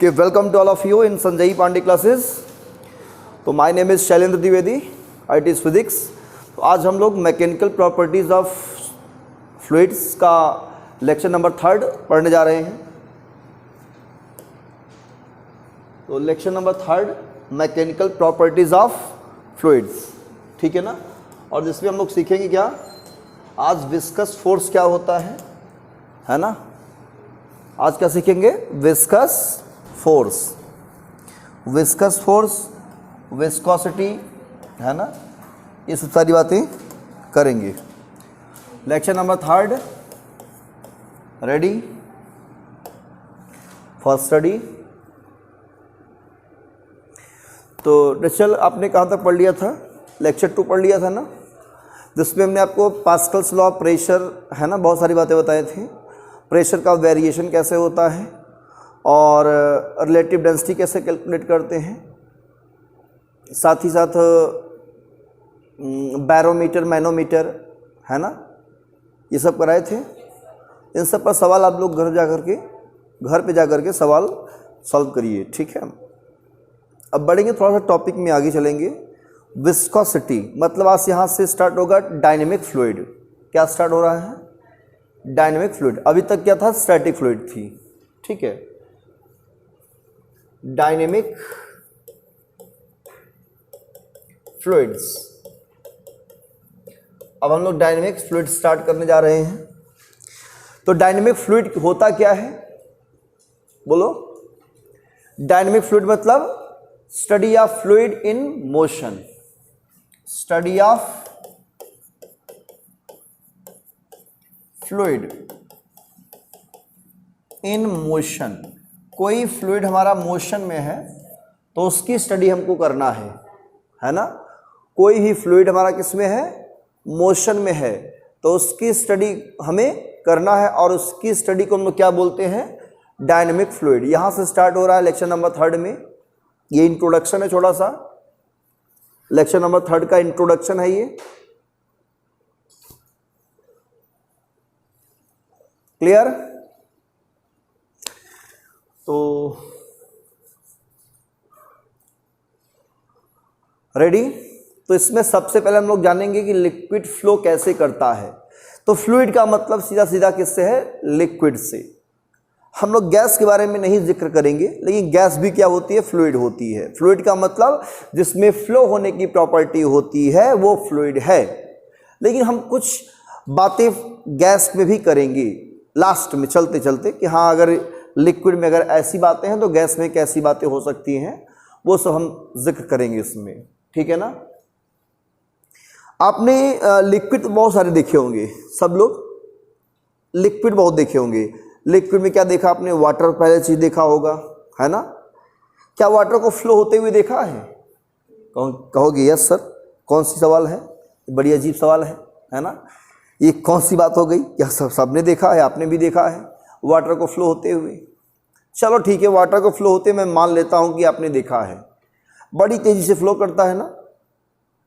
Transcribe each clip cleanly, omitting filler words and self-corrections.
Okay, welcome to all of you in Sanjay Pandey classes. तो my name is Shailendra Dwivedi, I teach physics. तो आज हम लोग mechanical properties of fluids का lecture number 3 पढ़ने जा रहे हैं. तो lecture number 3 mechanical properties of fluids, ठीक है ना. और जिसमें हम लोग सीखेंगे क्या, आज विस्कस फोर्स क्या होता है ना. आज क्या सीखेंगे, viscous force, viscous force, viscosity, है ना, ये सब सारी बातें करेंगे. Lecture number 3, ready for study. तो चल आपने कहाँ तक पढ़ लिया था, लेक्चर 2 पढ़ लिया था ना, जिसमें हमने आपको पास्कल्स लॉ ऑफ प्रेशर, है ना, बहुत सारी बातें बताए थे. प्रेशर का वेरिएशन कैसे होता है और रिलेटिव डेंसिटी कैसे कैलकुलेट करते हैं, साथ ही साथ बैरोमीटर, मैनोमीटर, है ना, ये सब कराए थे. इन सब पर सवाल आप लोग घर पे जा करके सवाल सॉल्व करिए, ठीक है. अब बढ़ेंगे थोड़ा सा टॉपिक में, आगे चलेंगे. विस्कोसिटी मतलब आज यहाँ से स्टार्ट होगा डायनेमिक फ्लूइड. क्या स्टार्ट हो रहा है, डायनेमिक फ्लूइड. अभी तक क्या था, स्टैटिक फ्लूइड थी, ठीक है. Dynamic fluids. अब हम लोग डायनेमिक फ्लूइड स्टार्ट करने जा रहे हैं. तो डायनेमिक फ्लूइड होता क्या है, बोलो. डायनेमिक फ्लूइड मतलब study of fluid in motion, study of fluid in motion. कोई फ्लूइड हमारा मोशन में है तो उसकी स्टडी हमको करना है ना. कोई भी फ्लूइड हमारा किस में है, मोशन में है, तो उसकी स्टडी हमें करना है. और उसकी स्टडी को हम लोग क्या बोलते हैं, डायनेमिक फ्लूइड. यहां से स्टार्ट हो रहा है लेक्चर नंबर 3 में. ये इंट्रोडक्शन है, छोटा सा लेक्चर नंबर 3 का इंट्रोडक्शन है ये. क्लियर. तो रेडी. तो इसमें सबसे पहले हम लोग जानेंगे कि लिक्विड फ्लो कैसे करता है. तो फ्लूइड का मतलब सीधा सीधा किससे है, लिक्विड से. हम लोग गैस के बारे में नहीं जिक्र करेंगे, लेकिन गैस भी क्या होती है, फ्लूइड होती है. फ्लूइड का मतलब जिसमें फ्लो होने की प्रॉपर्टी होती है वो फ्लूइड है. लेकिन हम कुछ बातें गैस में भी करेंगे लास्ट में चलते चलते, कि हाँ अगर लिक्विड में अगर ऐसी बातें हैं तो गैस में कैसी बातें हो सकती हैं, वो सब हम जिक्र करेंगे इसमें, ठीक है ना. आपने लिक्विड बहुत सारे देखे होंगे, सब लोग लिक्विड बहुत देखे होंगे. लिक्विड में क्या देखा आपने, वाटर पहले चीज देखा होगा, है ना. क्या वाटर को फ्लो होते हुए देखा है, कहोगे यस सर. कौन सी सवाल है, बड़ी अजीब सवाल है ना. ये कौन सी बात हो गई, क्या सबने देखा है, आपने भी देखा है वाटर को फ्लो होते हुए. चलो ठीक है, वाटर को फ्लो होते मैं मान लेता हूँ कि आपने देखा है. बड़ी तेज़ी से फ्लो करता है ना,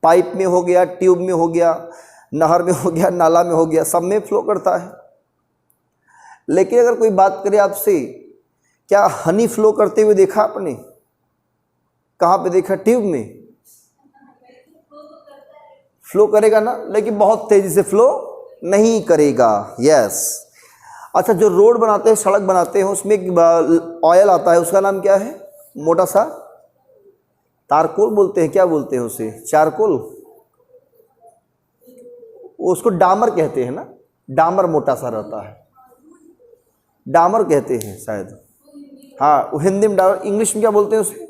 पाइप में हो गया, ट्यूब में हो गया, नहर में हो गया, नाला में हो गया, सब में फ्लो करता है. लेकिन अगर कोई बात करे आपसे, क्या हनी फ्लो करते हुए देखा आपने, कहाँ पे देखा, ट्यूब में. फ्लो करेगा ना, लेकिन बहुत तेज़ी से फ्लो नहीं करेगा. यस. अच्छा, जो रोड बनाते हैं, सड़क बनाते हैं, उसमें ऑयल आता है, उसका नाम क्या है, मोटा सा तारकोल बोलते हैं, क्या बोलते हैं उसे, चारकोल. उसको डामर कहते हैं ना, डामर मोटा सा रहता है, डामर कहते हैं शायद. हाँ, हिंदी में डामर, इंग्लिश में क्या बोलते हैं उसे,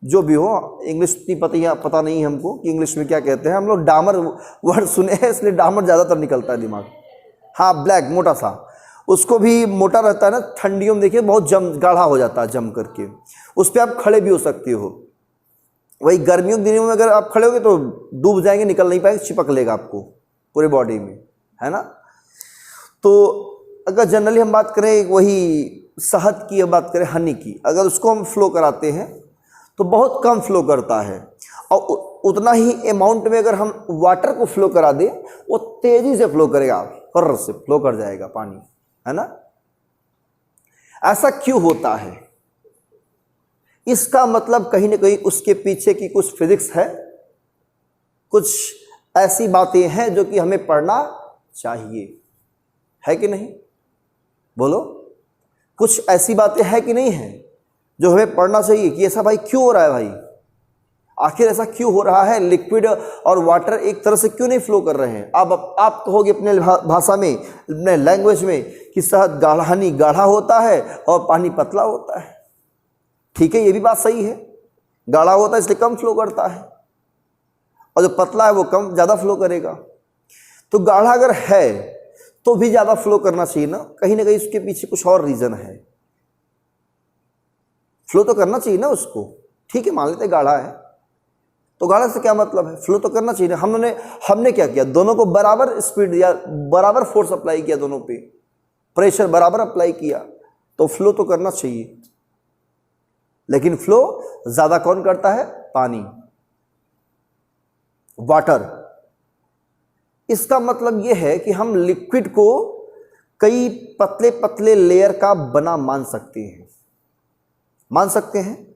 जो भी हो, इंग्लिश इतनी पता नहीं हमको कि इंग्लिश में क्या कहते हैं. हम लोग डामर वर्ड सुने हैं इसलिए डामर ज़्यादातर निकलता है दिमाग. हाँ, ब्लैक मोटा सा, उसको भी मोटा रहता है ना, ठंडियों में देखिए बहुत गाढ़ा हो जाता है जम करके, उस पर आप खड़े भी हो सकते हो. वही गर्मियों के दिनों में अगर आप खड़े होगे तो डूब जाएंगे, निकल नहीं पाएंगे, चिपक लेगा आपको पूरे बॉडी में, है ना. तो अगर जनरली हम बात करें, वही शहद की बात करें, हनी की, अगर उसको हम फ्लो कराते हैं तो बहुत कम फ्लो करता है. और उतना ही अमाउंट में अगर हम वाटर को फ्लो करा दें, वो तेज़ी से फ्लो करेगा, फर्र से फ्लो कर जाएगा पानी, है ना. ऐसा क्यों होता है? इसका मतलब कहीं ना कहीं उसके पीछे की कुछ फिजिक्स है, कुछ ऐसी बातें हैं जो कि हमें पढ़ना चाहिए, है कि नहीं? बोलो, कुछ ऐसी बातें हैं कि नहीं है जो हमें पढ़ना चाहिए कि ऐसा भाई क्यों हो रहा है, भाई आखिर ऐसा क्यों हो रहा है? लिक्विड और वाटर एक तरह से क्यों नहीं फ्लो कर रहे हैं? अब आप कहोगे अपने भाषा में, अपने लैंग्वेज में कि शहद गाढ़ा होता है और पानी पतला होता है। ठीक है, ये भी बात सही है, गाढ़ा होता है इसलिए कम फ्लो करता है और जो पतला है वो कम ज़्यादा फ्लो करेगा। तो गाढ़ा अगर है तो भी ज़्यादा फ्लो करना चाहिए ना कहीं उसके पीछे कुछ और रीज़न है। फ्लो तो करना चाहिए ना उसको। ठीक है, मान लेते गाढ़ा है तो गाढ़ा से क्या मतलब है, फ्लो तो करना चाहिए। हमने क्या किया, दोनों को बराबर स्पीड दिया, बराबर फोर्स अप्लाई किया, दोनों पे प्रेशर बराबर अप्लाई किया, तो फ्लो तो करना चाहिए। लेकिन फ्लो ज्यादा कौन करता है? पानी, वाटर। इसका मतलब यह है कि हम लिक्विड को कई पतले पतले लेयर का बना मान सकते हैं।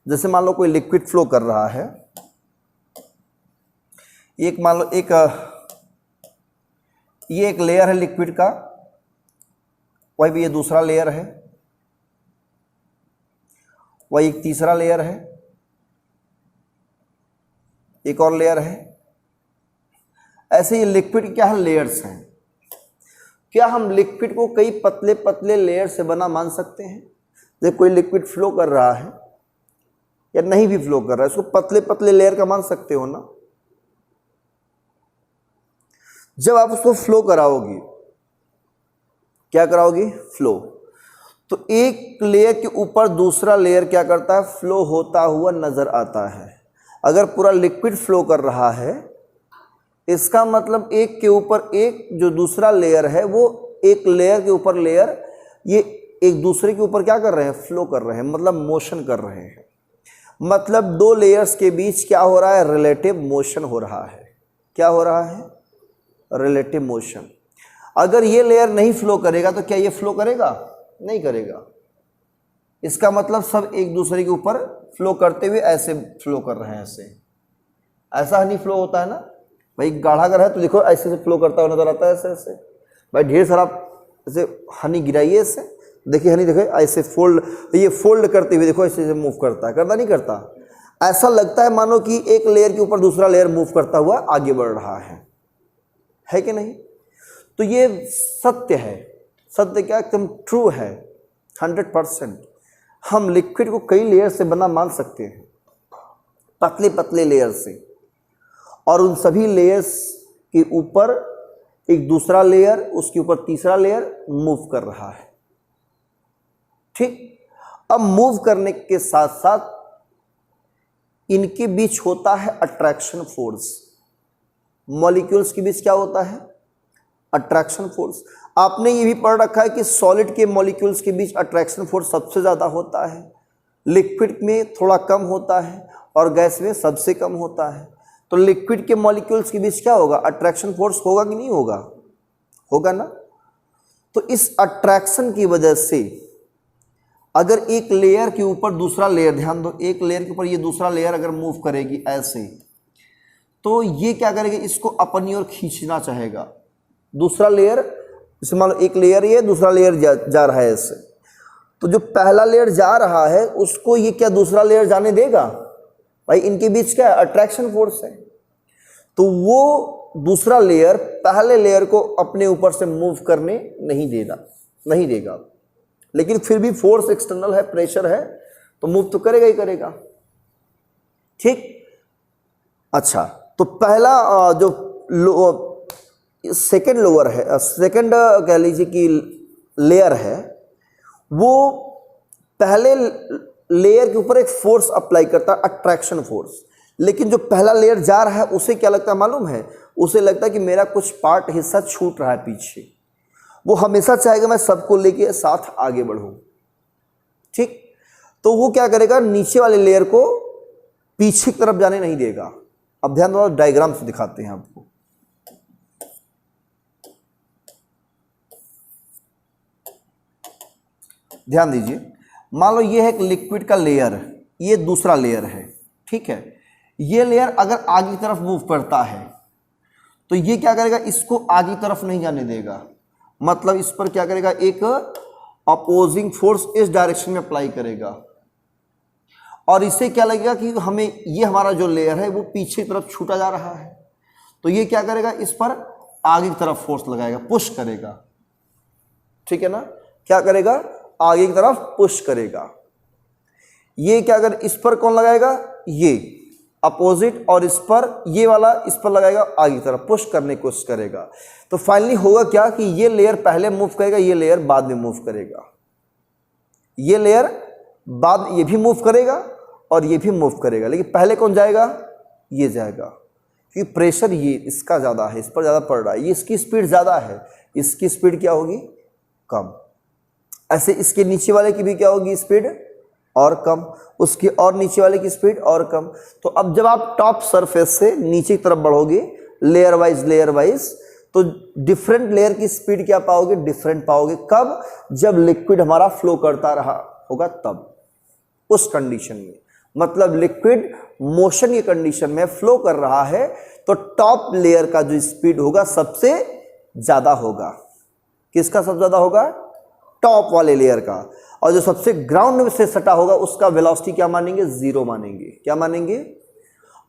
जैसे मान लो कोई लिक्विड फ्लो कर रहा है, मान लो ये एक लेयर है लिक्विड का, वही भी ये दूसरा लेयर है, वही एक तीसरा लेयर है, एक और लेयर है। ऐसे ये लिक्विड क्या है, लेयर्स हैं। क्या हम लिक्विड को कई पतले पतले लेयर से बना मान सकते हैं? जब कोई लिक्विड फ्लो कर रहा है या नहीं भी फ्लो कर रहा है, इसको पतले पतले लेयर का मान सकते हो ना? जब आप उसको फ्लो कराओगे, क्या कराओगे? फ्लो। तो एक लेयर के ऊपर दूसरा लेयर क्या करता है? फ्लो होता हुआ नजर आता है। अगर पूरा लिक्विड फ्लो कर रहा है, इसका मतलब एक के ऊपर एक जो दूसरा लेयर है, वो एक लेयर के ऊपर लेयर, ये एक दूसरे के ऊपर क्या कर रहे हैं? फ्लो कर रहे हैं, मतलब मोशन कर रहे हैं। मतलब दो लेयर्स के बीच क्या हो रहा है? रिलेटिव मोशन हो रहा है। क्या हो रहा है? Relative motion. अगर ये लेयर नहीं फ्लो करेगा तो क्या ये फ्लो करेगा? नहीं करेगा। इसका मतलब सब एक दूसरे के ऊपर फ्लो करते हुए ऐसे फ्लो कर रहे हैं, ऐसा हनी फ्लो होता है ना भाई। गाढ़ा अगर है तो देखो ऐसे से फ्लो करता हुआ नजर आता है, ऐसे भाई। ढेर सारा ऐसे हनी गिराइए, इससे देखिए हनी, देखो ऐसे ये फोल्ड करते हुए देखो ऐसे मूव करता है, करता नहीं करता? ऐसा लगता है मानो कि एक लेयर के ऊपर दूसरा लेयर मूव करता हुआ आगे बढ़ रहा है कि नहीं? तो ये सत्य है। सत्य क्या? एकदम ट्रू है, 100%। हम लिक्विड को कई लेयर से बना मान सकते हैं, पतले पतले लेयर से, और उन सभी लेयर्स के ऊपर एक दूसरा लेयर, उसके ऊपर तीसरा लेयर मूव कर रहा है। ठीक, अब मूव करने के साथ साथ इनके बीच होता है अट्रैक्शन फोर्स। मॉलिक्यूल्स के बीच क्या होता है? Attraction force. आपने ये भी पढ़ रखा है कि सॉलिड के मॉलिक्यूल्स के बीच अट्रैक्शन फोर्स सबसे ज़्यादा होता है, लिक्विड में थोड़ा कम होता है और गैस में सबसे कम होता है। तो लिक्विड के मॉलिक्यूल्स के बीच क्या होगा? अट्रैक्शन फोर्स होगा कि नहीं होगा? होगा ना। तो इस अट्रैक्शन की वजह से अगर एक लेयर के ऊपर दूसरा लेयर, ध्यान दो, एक लेयर के ऊपर ये दूसरा लेयर अगर मूव करेगी ऐसे, तो ये क्या करेगी? इसको अपनी ओर खींचना चाहेगा। दूसरा लेयर, जैसे मान लो एक लेयर ये, दूसरा लेयर जा रहा है ऐसे, तो जो पहला लेयर जा रहा है उसको ये क्या दूसरा लेयर जाने देगा? भाई इनके बीच क्या है? अट्रैक्शन फोर्स है। तो वो दूसरा लेयर पहले लेयर को अपने ऊपर से मूव करने नहीं देगा। लेकिन फिर भी फोर्स एक्सटर्नल है, प्रेशर है, तो मूव तो करेगा ही करेगा। ठीक, अच्छा, तो पहला जो सेकेंड लोअर है, सेकेंड कह लीजिए कि लेयर है, वो पहले लेयर के ऊपर एक फोर्स अप्लाई करता है, अट्रैक्शन फोर्स। लेकिन जो पहला लेयर जा रहा है उसे क्या लगता है मालूम है? उसे लगता है कि मेरा कुछ पार्ट, हिस्सा छूट रहा है पीछे। वो हमेशा चाहेगा मैं सबको लेके साथ आगे बढ़ूं। ठीक, तो वो क्या करेगा? नीचे वाले लेयर को पीछे की तरफ जाने नहीं देगा। अब ध्यान दो, डायग्राम से दिखाते हैं आपको। ध्यान दीजिए, मान लो ये है एक लिक्विड का लेयर, ये दूसरा लेयर है, ठीक है। ये लेयर अगर आगे की तरफ मूव करता है तो ये क्या करेगा, इसको आगे की तरफ नहीं जाने देगा, मतलब इस पर क्या करेगा, एक अपोजिंग फोर्स इस डायरेक्शन में अप्लाई करेगा, और इससे क्या लगेगा कि हमें ये हमारा जो लेयर है वो पीछे की तरफ छूटा जा रहा है, तो ये क्या करेगा, इस पर आगे की तरफ फोर्स लगाएगा, पुश करेगा, ठीक है ना, क्या करेगा, आगे की तरफ पुश करेगा। ये क्या कर, इस पर कौन लगाएगा, ये अपोजिट, और इस पर ये वाला इस पर लगाएगा, आगे की तरफ पुश करने की कोशिश करेगा। तो फाइनली होगा क्या कि ये लेयर पहले मूव करेगा, ये लेयर बाद में मूव करेगा, ये लेयर बाद ये भी मूव करेगा और ये भी मूव करेगा, लेकिन पहले कौन जाएगा, ये जाएगा, क्योंकि प्रेशर ये इसका ज़्यादा है, इस पर ज़्यादा पड़ रहा है, ये इसकी स्पीड ज़्यादा है, इसकी स्पीड क्या होगी, कम। ऐसे इसके नीचे वाले की भी क्या होगी, स्पीड और कम, उसके और नीचे वाले की स्पीड और कम। तो अब जब आप टॉप सरफेस से नीचे की तरफ बढ़ोगे लेयर वाइज, तो डिफरेंट लेयर की स्पीड क्या पाओगे, डिफरेंट पाओगे। कब, जब लिक्विड हमारा फ्लो करता रहा होगा तब, उस कंडीशन में, मतलब लिक्विड मोशन की कंडीशन में फ्लो कर रहा है तो टॉप लेयर का जो स्पीड होगा सबसे ज्यादा होगा। किसका सबसे ज्यादा होगा, टॉप वाले लेयर का। और जो सबसे ग्राउंड से सटा होगा उसका वेलोसिटी क्या मानेंगे, जीरो मानेंगे, क्या मानेंगे।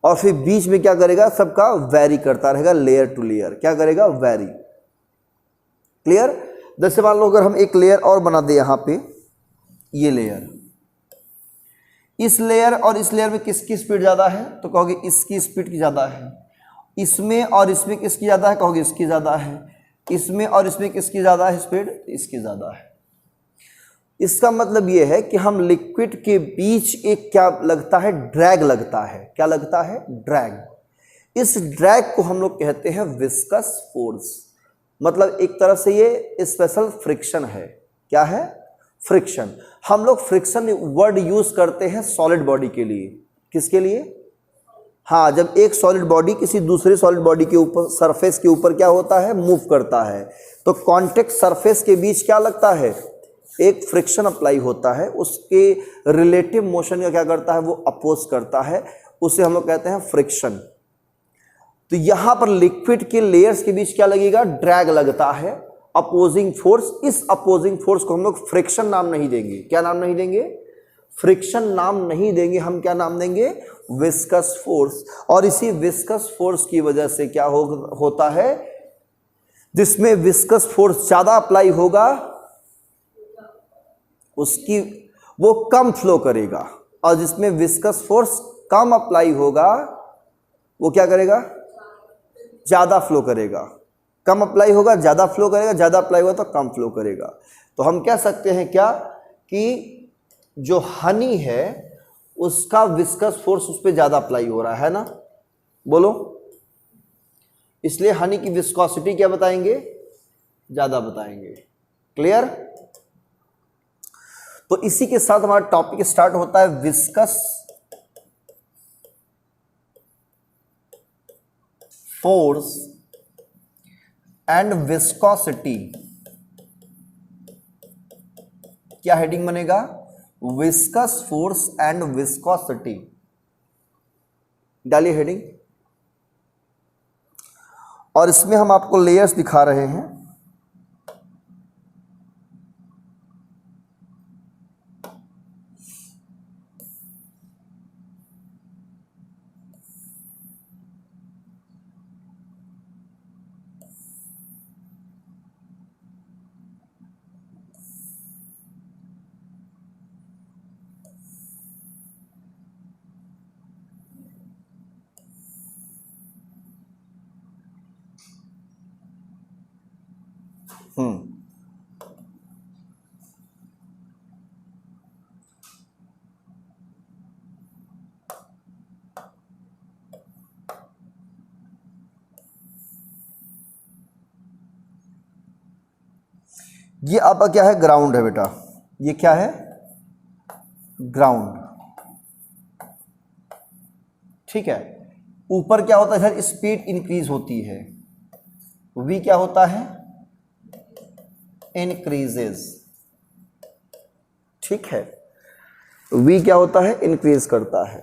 और फिर बीच में क्या करेगा, सबका वेरी करता रहेगा लेयर टू लेयर, क्या करेगा, वेरी। क्लियर। जैसे मान लो अगर हम एक लेयर और बना दे यहां पे, ये लेयर, इस लेयर और इस लेयर में किसकी स्पीड ज़्यादा है, तो कहोगे इसकी स्पीड की ज़्यादा है। इसमें और इसमें किसकी ज़्यादा है, कहोगे इसकी ज़्यादा है। इसमें और इसमें किसकी ज़्यादा है स्पीड, इसकी ज़्यादा है। इसका मतलब ये है कि हम लिक्विड के बीच एक क्या लगता है, ड्रैग लगता है। क्या लगता है, ड्रैग। इस ड्रैग को हम लोग कहते हैं विस्कस फोर्स, मतलब एक तरह से ये स्पेशल फ्रिक्शन है। क्या है, फ्रिक्शन। हम लोग फ्रिक्शन वर्ड यूज करते हैं सॉलिड बॉडी के लिए। किसके लिए, हाँ, जब एक सॉलिड बॉडी किसी दूसरे सॉलिड बॉडी के ऊपर, सरफेस के ऊपर क्या होता है, मूव करता है, तो कॉन्टेक्ट सरफेस के बीच क्या लगता है, एक फ्रिक्शन अप्लाई होता है। उसके रिलेटिव मोशन का क्या करता है, वो अपोज करता है, उसे हम लोग कहते हैं फ्रिक्शन। तो यहां पर लिक्विड के लेयर्स के बीच क्या लगेगा, ड्रैग लगता है, अपोजिंग फोर्स। इस अपोजिंग फोर्स को हम लोग फ्रिक्शन नाम नहीं देंगे। क्या नाम नहीं देंगे, फ्रिक्शन नाम नहीं देंगे, हम क्या नाम देंगे, विस्कस फोर्स। और इसी विस्कस फोर्स की वजह से क्या होता है, जिसमें विस्कस फोर्स ज्यादा अप्लाई होगा उसकी वो कम फ्लो करेगा, और जिसमें विस्कस फोर्स कम अप्लाई होगा वो क्या करेगा, ज्यादा फ्लो करेगा। कम अप्लाई होगा ज्यादा फ्लो करेगा, ज्यादा अप्लाई होगा तो कम फ्लो करेगा। तो हम कह सकते हैं क्या कि जो हनी है उसका विस्कस फोर्स उस पर ज्यादा अप्लाई हो रहा है ना, बोलो। इसलिए हनी की विस्कोसिटी क्या बताएंगे, ज्यादा बताएंगे। क्लियर। तो इसी के साथ हमारा टॉपिक स्टार्ट होता है विस्कस फोर्स एंड विस्कोसिटी। क्या हेडिंग बनेगा, विस्कस फोर्स एंड विस्कोसिटी। डालिए हेडिंग। और इसमें हम आपको लेयर्स दिखा रहे हैं। ये आपका क्या है, ग्राउंड है बेटा। ये क्या है, ग्राउंड। ठीक है। ऊपर क्या होता है, सर स्पीड इंक्रीज होती है, v क्या होता है, इंक्रीजेस। ठीक है, v क्या होता है, इंक्रीज करता है।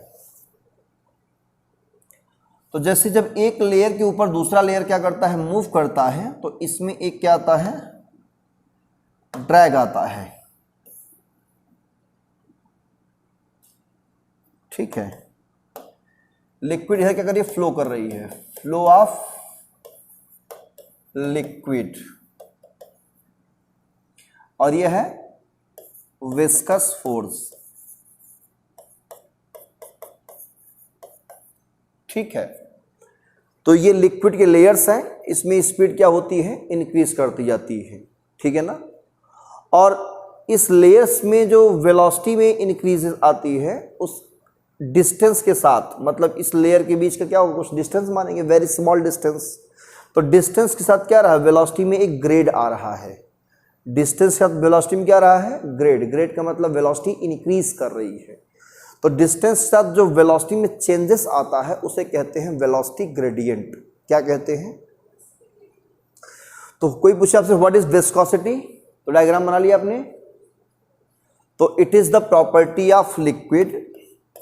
तो जैसे जब एक लेयर के ऊपर दूसरा लेयर क्या करता है, मूव करता है, तो इसमें एक क्या आता है, ड्रैग आता है। ठीक है, लिक्विड है क्या कर रही है, फ्लो कर रही है, फ्लो ऑफ लिक्विड, और यह है विस्कस फोर्स। ठीक है, तो ये लिक्विड के लेयर्स हैं, इसमें स्पीड क्या होती है, इंक्रीज करती जाती है। ठीक है ना, और इस लेयर्स में जो वेलोसिटी में इंक्रीज आती है उस डिस्टेंस के साथ, मतलब इस लेयर के बीच का क्या होगा, कुछ डिस्टेंस मानेंगे, वेरी स्मॉल डिस्टेंस, तो डिस्टेंस के साथ क्या रहा है, वेलोसिटी में एक ग्रेड आ रहा है। डिस्टेंस के साथ वेलोसिटी में क्या रहा है, ग्रेड। ग्रेड का मतलब वेलोसिटी इंक्रीज कर रही है। तो डिस्टेंस के साथ जो वेलोसिटी में चेंजेस आता है उसे कहते हैं वेलोसिटी ग्रेडियंट। क्या कहते हैं, तो कोई पूछे आपसे व्हाट इज विस्कोसिटी, तो डायग्राम बना लिया आपने। तो it is the property of liquid,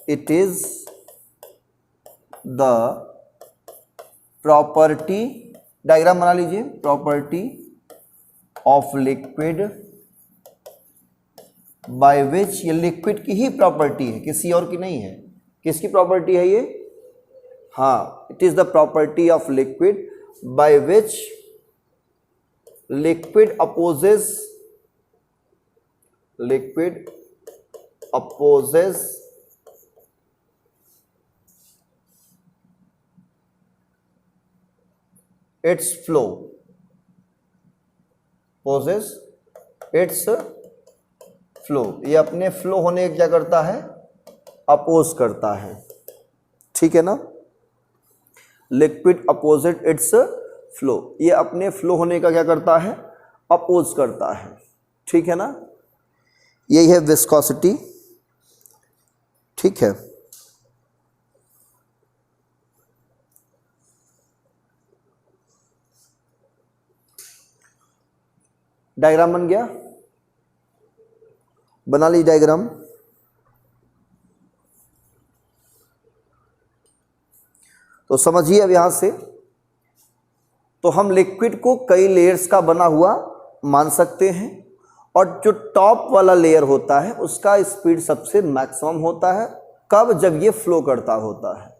it is the property, diagram बना लीजिए, property of liquid by which, ये लिक्विड की ही प्रॉपर्टी है, किसी और की नहीं है। किसकी प्रॉपर्टी है ये, हाँ, it is the property of liquid by which liquid opposes its flow, possess its flow, ये अपने फ्लो होने क्या करता है, अपोज करता है। ठीक है ना, लिक्विड अपोजिट इट्स फ्लो, ये अपने फ्लो होने का क्या करता है, अपोज करता है। ठीक है ना, यही है विस्कोसिटी। ठीक है, डायग्राम बन गया, बना ली डायग्राम। तो समझिए अब यहां से, तो हम लिक्विड को कई लेयर्स का बना हुआ मान सकते हैं, और जो टॉप वाला लेयर होता है उसका स्पीड सबसे मैक्सिमम होता है, कब, जब ये फ्लो करता होता है।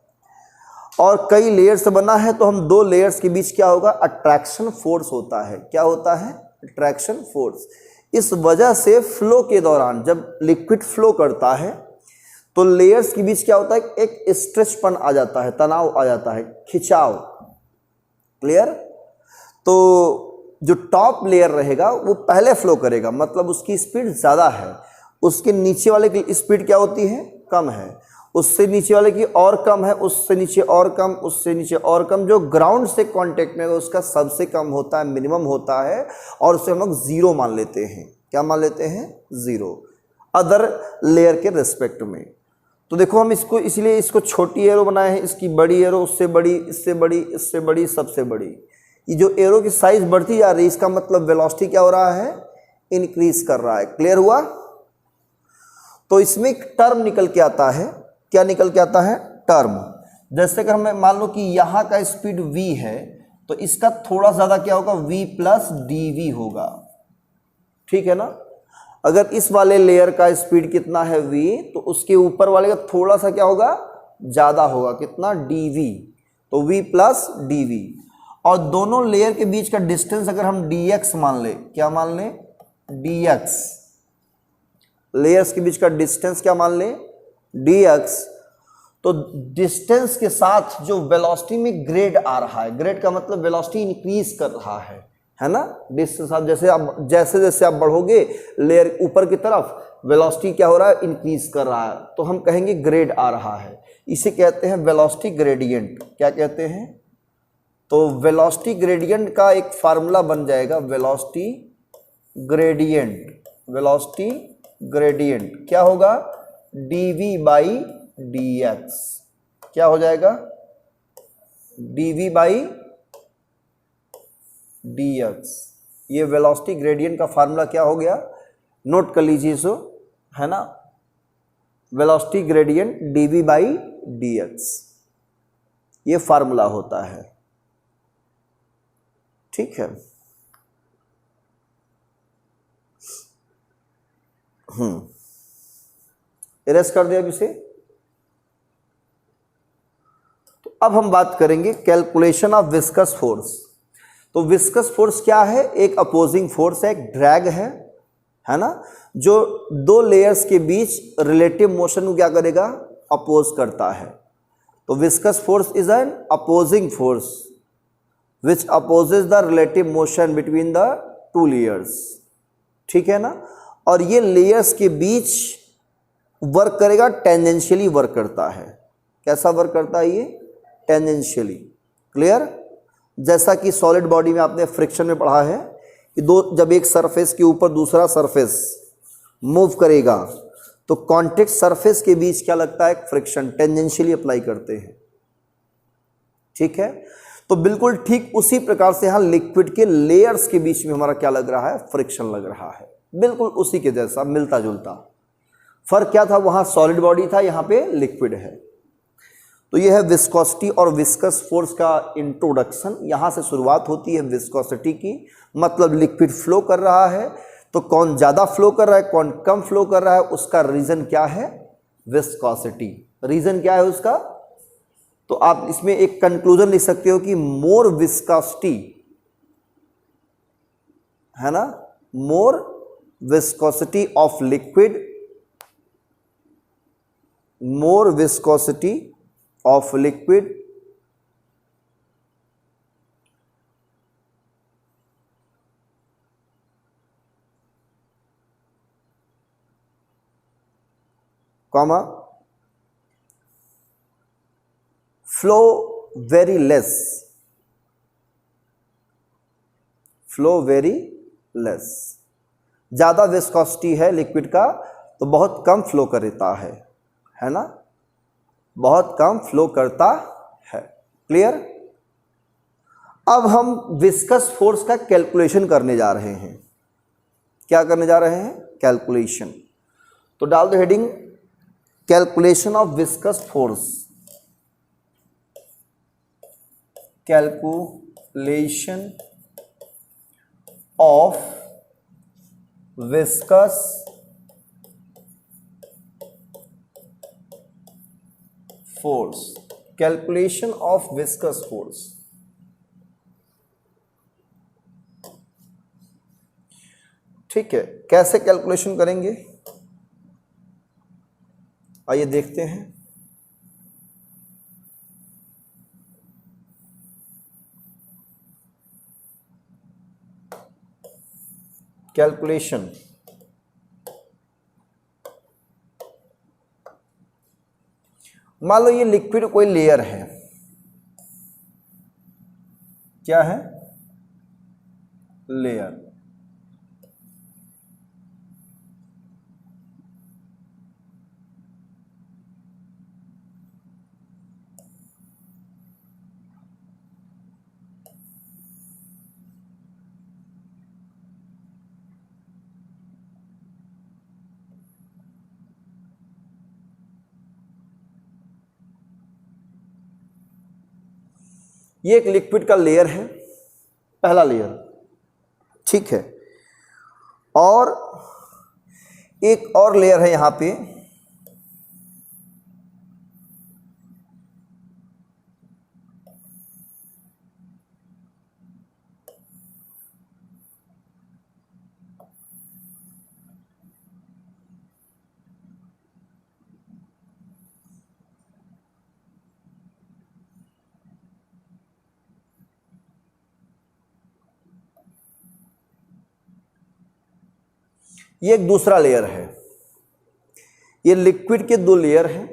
और कई लेयर्स से बना है तो हम दो लेयर्स के बीच क्या होगा, अट्रैक्शन फोर्स होता है। क्या होता है, अट्रैक्शन फोर्स। इस वजह से फ्लो के दौरान जब लिक्विड फ्लो करता है तो लेयर्स के बीच क्या होता है, एक स्ट्रेचपन आ जाता है, तनाव आ जाता है, खिंचाव। क्लियर, तो जो टॉप लेयर रहेगा वो पहले फ्लो करेगा, मतलब उसकी स्पीड ज़्यादा है, उसके नीचे वाले की स्पीड क्या होती है, कम है, उससे नीचे वाले की और कम है, उससे नीचे और कम, उससे नीचे और कम। जो ग्राउंड से कांटेक्ट में उसका सबसे कम होता है, मिनिमम होता है, और उसे हम लोग जीरो मान लेते हैं। क्या मान लेते हैं, जीरो, अदर लेयर के रिस्पेक्ट में। तो देखो हम इसको, इसलिए इसको छोटी एरो बनाए हैं, इसकी बड़ी एरो, उससे बड़ी, इससे बड़ी, इससे बड़ी, सबसे बड़ी। ये जो एरो की साइज बढ़ती जा रही है, इसका मतलब वेलोसिटी क्या हो रहा है, इंक्रीज कर रहा है। क्लियर हुआ। तो इसमें एक टर्म निकल के आता है, क्या निकल के आता है, टर्म। जैसे कि हमें मान लो कि यहाँ का स्पीड v है, तो इसका थोड़ा ज़्यादा क्या होगा, v प्लस dv होगा। ठीक है ना, अगर इस वाले लेयर का स्पीड कितना है v, तो उसके ऊपर वाले का थोड़ा सा क्या होगा, ज़्यादा होगा, कितना, dv, तो v प्लस dv। और दोनों लेयर के बीच का डिस्टेंस अगर हम dx मान ले, क्या मान ले, dx, लेयर्स के बीच का डिस्टेंस क्या मान ले, dx, तो डिस्टेंस के साथ जो वेलोसिटी में ग्रेड आ रहा है, ग्रेड का मतलब वेलोसिटी इंक्रीज कर रहा है ना, डिस्टेंस आप जैसे जैसे आप बढ़ोगे लेयर ऊपर की तरफ, वेलोसिटी क्या हो रहा है, इंक्रीज कर रहा है, तो हम कहेंगे ग्रेड आ रहा है। इसे कहते हैं वेलोसिटी ग्रेडियंट। क्या कहते हैं, तो वेलोसिटी ग्रेडियंट का एक फार्मूला बन जाएगा, वेलोसिटी ग्रेडियंट, वेलोसिटी ग्रेडियंट क्या होगा, dv बाई dx, क्या हो जाएगा, dv बाई dx। ये वेलोसिटी ग्रेडियंट का फार्मूला क्या हो गया, नोट कर लीजिए इसको, है ना, velocity gradient dv by dx, ये फार्मूला होता है। ठीक है, इरेज कर दिया अब इसे। तो अब हम बात करेंगे कैलकुलेशन ऑफ विस्कस फोर्स। तो विस्कस फोर्स क्या है? एक अपोजिंग फोर्स है, एक ड्रैग है ना, जो दो लेयर्स के बीच रिलेटिव मोशन को क्या करेगा? अपोज करता है। तो viscous force is an opposing force which opposes the relative motion between the two layers. ठीक है ना, और ये लेयर्स के बीच वर्क करेगा, टेंजेंशियली वर्क करता है। कैसा वर्क करता है ये? टेंजेंशियली। क्लियर? जैसा कि सॉलिड बॉडी में आपने फ्रिक्शन में पढ़ा है कि जब एक सरफेस के ऊपर दूसरा सरफेस मूव करेगा तो कॉन्टेक्ट सरफेस के बीच क्या लगता है? फ्रिक्शन, टेंजेंशियली अप्लाई करते हैं। ठीक है, तो बिल्कुल ठीक उसी प्रकार से यहां लिक्विड के लेयर्स के बीच में हमारा क्या लग रहा है? फ्रिक्शन लग रहा है। बिल्कुल उसी के जैसा, मिलता जुलता। फर्क क्या था? वहां सॉलिड बॉडी था, यहां पे लिक्विड है। तो यह है विस्कोसिटी और विस्कस फोर्स का इंट्रोडक्शन। यहां से शुरुआत होती है विस्कोसिटी की, मतलब लिक्विड फ्लो कर रहा है, तो कौन ज़्यादा फ्लो कर रहा है, कौन कम फ्लो कर रहा है, उसका रीज़न क्या है? विस्कोसिटी। रीज़न क्या है उसका? तो आप इसमें एक कंक्लूजन लिख सकते हो कि मोर विस्कोसिटी, है ना, more viscosity of liquid, more viscosity of liquid comma flow very less, flow very less। ज़्यादा विस्कोसिटी है लिक्विड का तो बहुत कम फ्लो करता है ना, बहुत कम फ्लो करता है। क्लियर? अब हम विस्कस फोर्स का कैलकुलेशन करने जा रहे हैं। क्या करने जा रहे हैं? कैलकुलेशन। तो डाल दो heading calculation of viscous force. Calculation of viscous force, calculation of viscous force. ठीक है, कैसे कैलकुलेशन करेंगे आइए देखते हैं। कैलकुलेशन, मान लो ये लिक्विड कोई लेयर है, क्या है? लेयर। ये एक लिक्विड का लेयर है, पहला लेयर। ठीक है, और एक और लेयर है यहां पे, ये एक दूसरा लेयर है। ये लिक्विड के दो लेयर हैं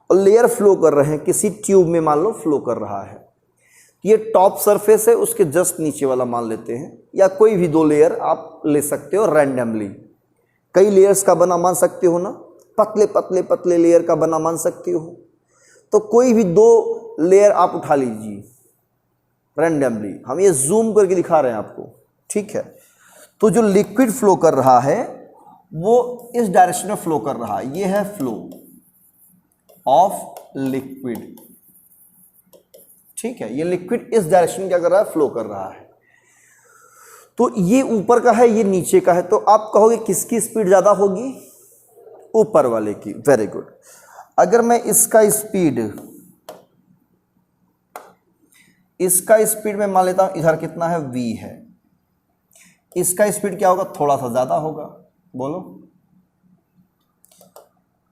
और लेयर फ्लो कर रहे हैं, किसी ट्यूब में मान लो फ्लो कर रहा है। ये टॉप सरफेस है, उसके जस्ट नीचे वाला मान लेते हैं, या कोई भी दो लेयर आप ले सकते हो रैंडमली। कई लेयर्स का बना मान सकते हो ना, पतले पतले पतले लेयर का बना मान सकते हो। तो कोई भी दो लेयर आप उठा लीजिए रैंडमली, हम ये जूम करके दिखा रहे हैं आपको। ठीक है, तो जो लिक्विड फ्लो कर रहा है वो इस डायरेक्शन में फ्लो कर रहा है, ये है फ्लो ऑफ लिक्विड, ठीक है। ये लिक्विड इस डायरेक्शन में क्या कर रहा है, फ्लो कर रहा है। तो ये ऊपर का है, ये नीचे का है, तो आप कहोगे किसकी स्पीड ज्यादा होगी, ऊपर वाले की। Very good. अगर मैं इसका स्पीड में मान लेता हूं, इधर कितना है, v है, इसका स्पीड क्या होगा, थोड़ा सा ज्यादा होगा। बोलो,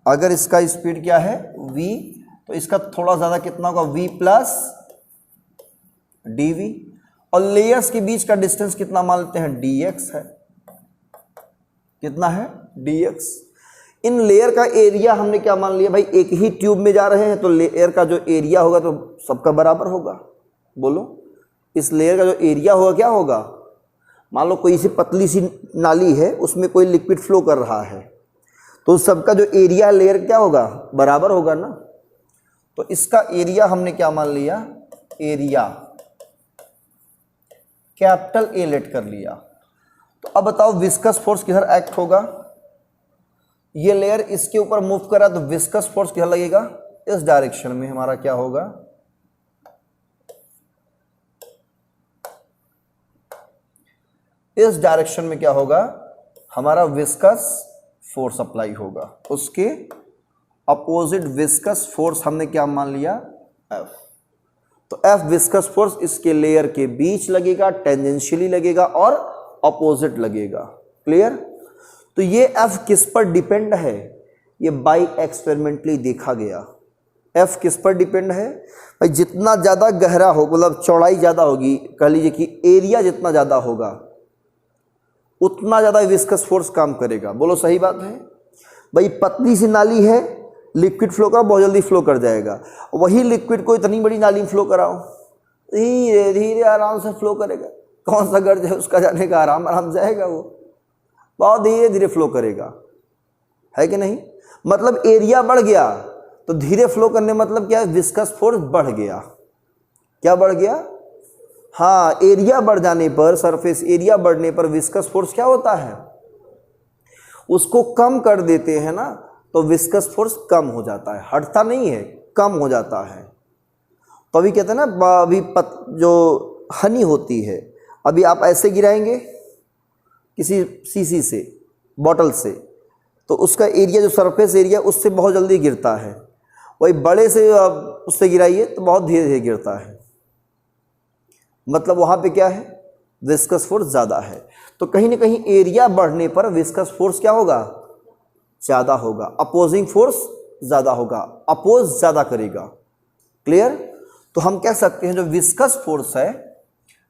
अगर इसका स्पीड क्या है, v, तो इसका थोड़ा ज्यादा कितना होगा, v प्लस dv। और लेयर्स के बीच का डिस्टेंस कितना मान लेते हैं, dx है। कितना है, dx। इन लेयर का एरिया हमने क्या मान लिया भाई, एक ही ट्यूब में जा रहे हैं तो लेयर का जो एरिया होगा तो सबका बराबर होगा। बोलो, इस लेयर का जो एरिया होगा क्या होगा, मान लो कोई सी पतली सी नाली है, उसमें कोई लिक्विड फ्लो कर रहा है, तो सबका जो एरिया लेयर क्या होगा, बराबर होगा ना। तो इसका एरिया हमने क्या मान लिया, एरिया कैपिटल ए लेट कर लिया। तो अब बताओ विस्कस फोर्स किधर एक्ट होगा, ये लेयर इसके ऊपर मूव कर रहा है तो विस्कस फोर्स किधर लगेगा, इस डायरेक्शन में हमारा क्या होगा, इस डायरेक्शन में क्या होगा, हमारा विस्कस फोर्स अप्लाई होगा। उसके अपोजिट विस्कस फोर्स हमने क्या मान लिया, F। तो F विस्कस फोर्स इसके लेयर के बीच लगेगा, टेंजेंशियली लगेगा और अपोजिट लगेगा। क्लियर। तो ये F किस पर डिपेंड है, ये बाई एक्सपेरिमेंटली देखा गया। F किस पर डिपेंड है भाई, जितना ज़्यादा गहरा हो, मतलब चौड़ाई ज़्यादा होगी, कह लीजिए कि एरिया जितना ज़्यादा होगा उतना ज़्यादा विस्कस फोर्स काम करेगा। बोलो सही बात है भाई। पतली सी नाली है, लिक्विड फ्लो करा, बहुत जल्दी फ्लो कर जाएगा। वही लिक्विड को इतनी बड़ी नाली में फ्लो कराओ, धीरे धीरे आराम से फ्लो करेगा। कौन सा गर्ज है उसका जाने का, आराम आराम जाएगा, वो बहुत धीरे धीरे फ्लो करेगा, है कि नहीं। मतलब एरिया बढ़ गया तो धीरे फ्लो करने मतलब क्या है, विस्कस फोर्स बढ़ गया। क्या बढ़ गया, हाँ, एरिया बढ़ जाने पर, सरफेस एरिया बढ़ने पर विस्कस फोर्स क्या होता है, उसको कम कर देते हैं ना, तो विस्कस फोर्स कम हो जाता है, हटता नहीं है, कम हो जाता है। तो अभी कहते हैं ना, अभी जो हनी होती है, अभी आप ऐसे गिराएंगे किसी सीसी से, बॉटल से, तो उसका एरिया जो सरफेस एरिया उससे बहुत जल्दी गिरता है। वही बड़े से उससे गिराइए तो बहुत धीरे धीरे गिरता है। मतलब वहाँ पे क्या है, विस्कस फोर्स ज़्यादा है। तो कहीं ना कहीं एरिया बढ़ने पर विस्कस फोर्स क्या होगा, ज़्यादा होगा, अपोजिंग फोर्स ज़्यादा होगा, अपोज ज़्यादा करेगा। क्लियर। तो हम कह सकते हैं जो विस्कस फोर्स है,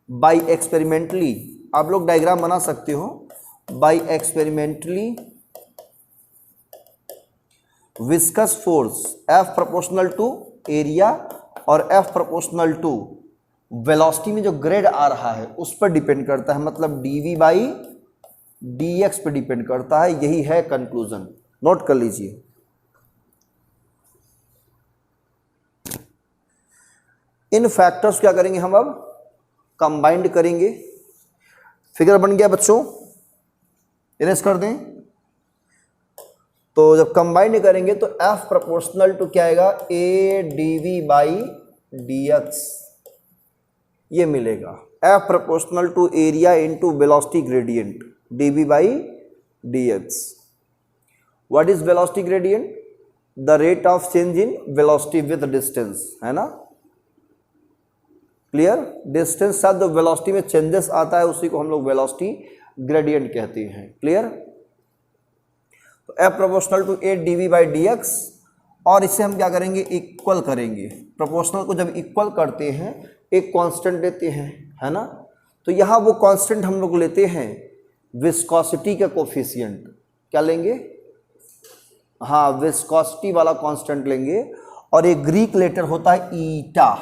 बाई एक्सपेरिमेंटली, आप लोग डायग्राम बना सकते हो, by experimentally viscous force F proportional to area और F प्रोपोर्शनल टू वेलोसिटी में जो ग्रेड आ रहा है उस पर डिपेंड करता है, मतलब dv बाई dx पे डिपेंड करता है। यही है कंक्लूजन, नोट कर लीजिए। इन फैक्टर्स क्या करेंगे हम, अब कंबाइंड करेंगे। फिगर बन गया बच्चों, इरेज कर दें। तो जब कंबाइंड करेंगे तो F प्रोपोर्शनल टू क्या आएगा, a dv बाई dx, ये मिलेगा। F proportional to area into velocity gradient, dv by dx। What is velocity gradient, the rate of change in velocity with distance, है ना। क्लियर। डिस्टेंस साथ जो velocity में changes आता है उसी को हम लोग वेलोसिटी ग्रेडियंट कहते हैं। क्लियर। तो F proportional to a dv by dx, और इसे हम क्या करेंगे, इक्वल करेंगे। प्रोपोर्शनल को जब इक्वल करते हैं एक कांस्टेंट लेते हैं, है ना। तो यहाँ वो कांस्टेंट हम लोग लेते हैं विस्कोसिटी का कोफिशिएंट। क्या लेंगे, हाँ, विस्कोसिटी वाला कांस्टेंट लेंगे। और एक ग्रीक लेटर होता है ईटा।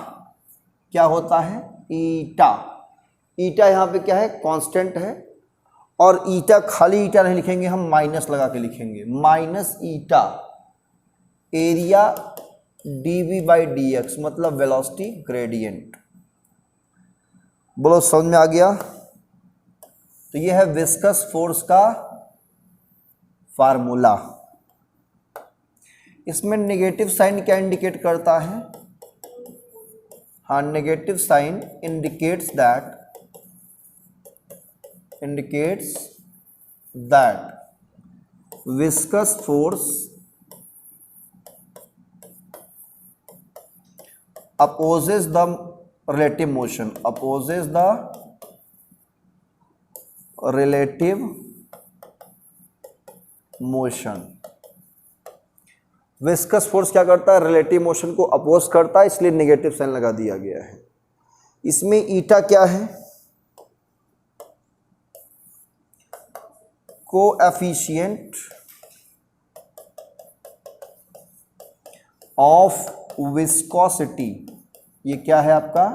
क्या होता है, ईटा। ईटा यहाँ पे क्या है, कांस्टेंट है। और ईटा खाली ईटा नहीं लिखेंगे हम, माइनस लगा के लिखेंगे, minus eta area dv by dx, मतलब वेलोसिटी ग्रेडियंट। बोलो समझ में आ गया। तो ये है विस्कस फोर्स का फार्मूला। इसमें नेगेटिव साइन क्या इंडिकेट करता है? हाँ, negative sign indicates that viscous force opposes the relative motion। Viscous force क्या करता है? रिलेटिव मोशन को अपोज करता है, इसलिए नेगेटिव साइन लगा दिया गया है। इसमें ईटा क्या है? Coefficient of viscosity. ये क्या है आपका?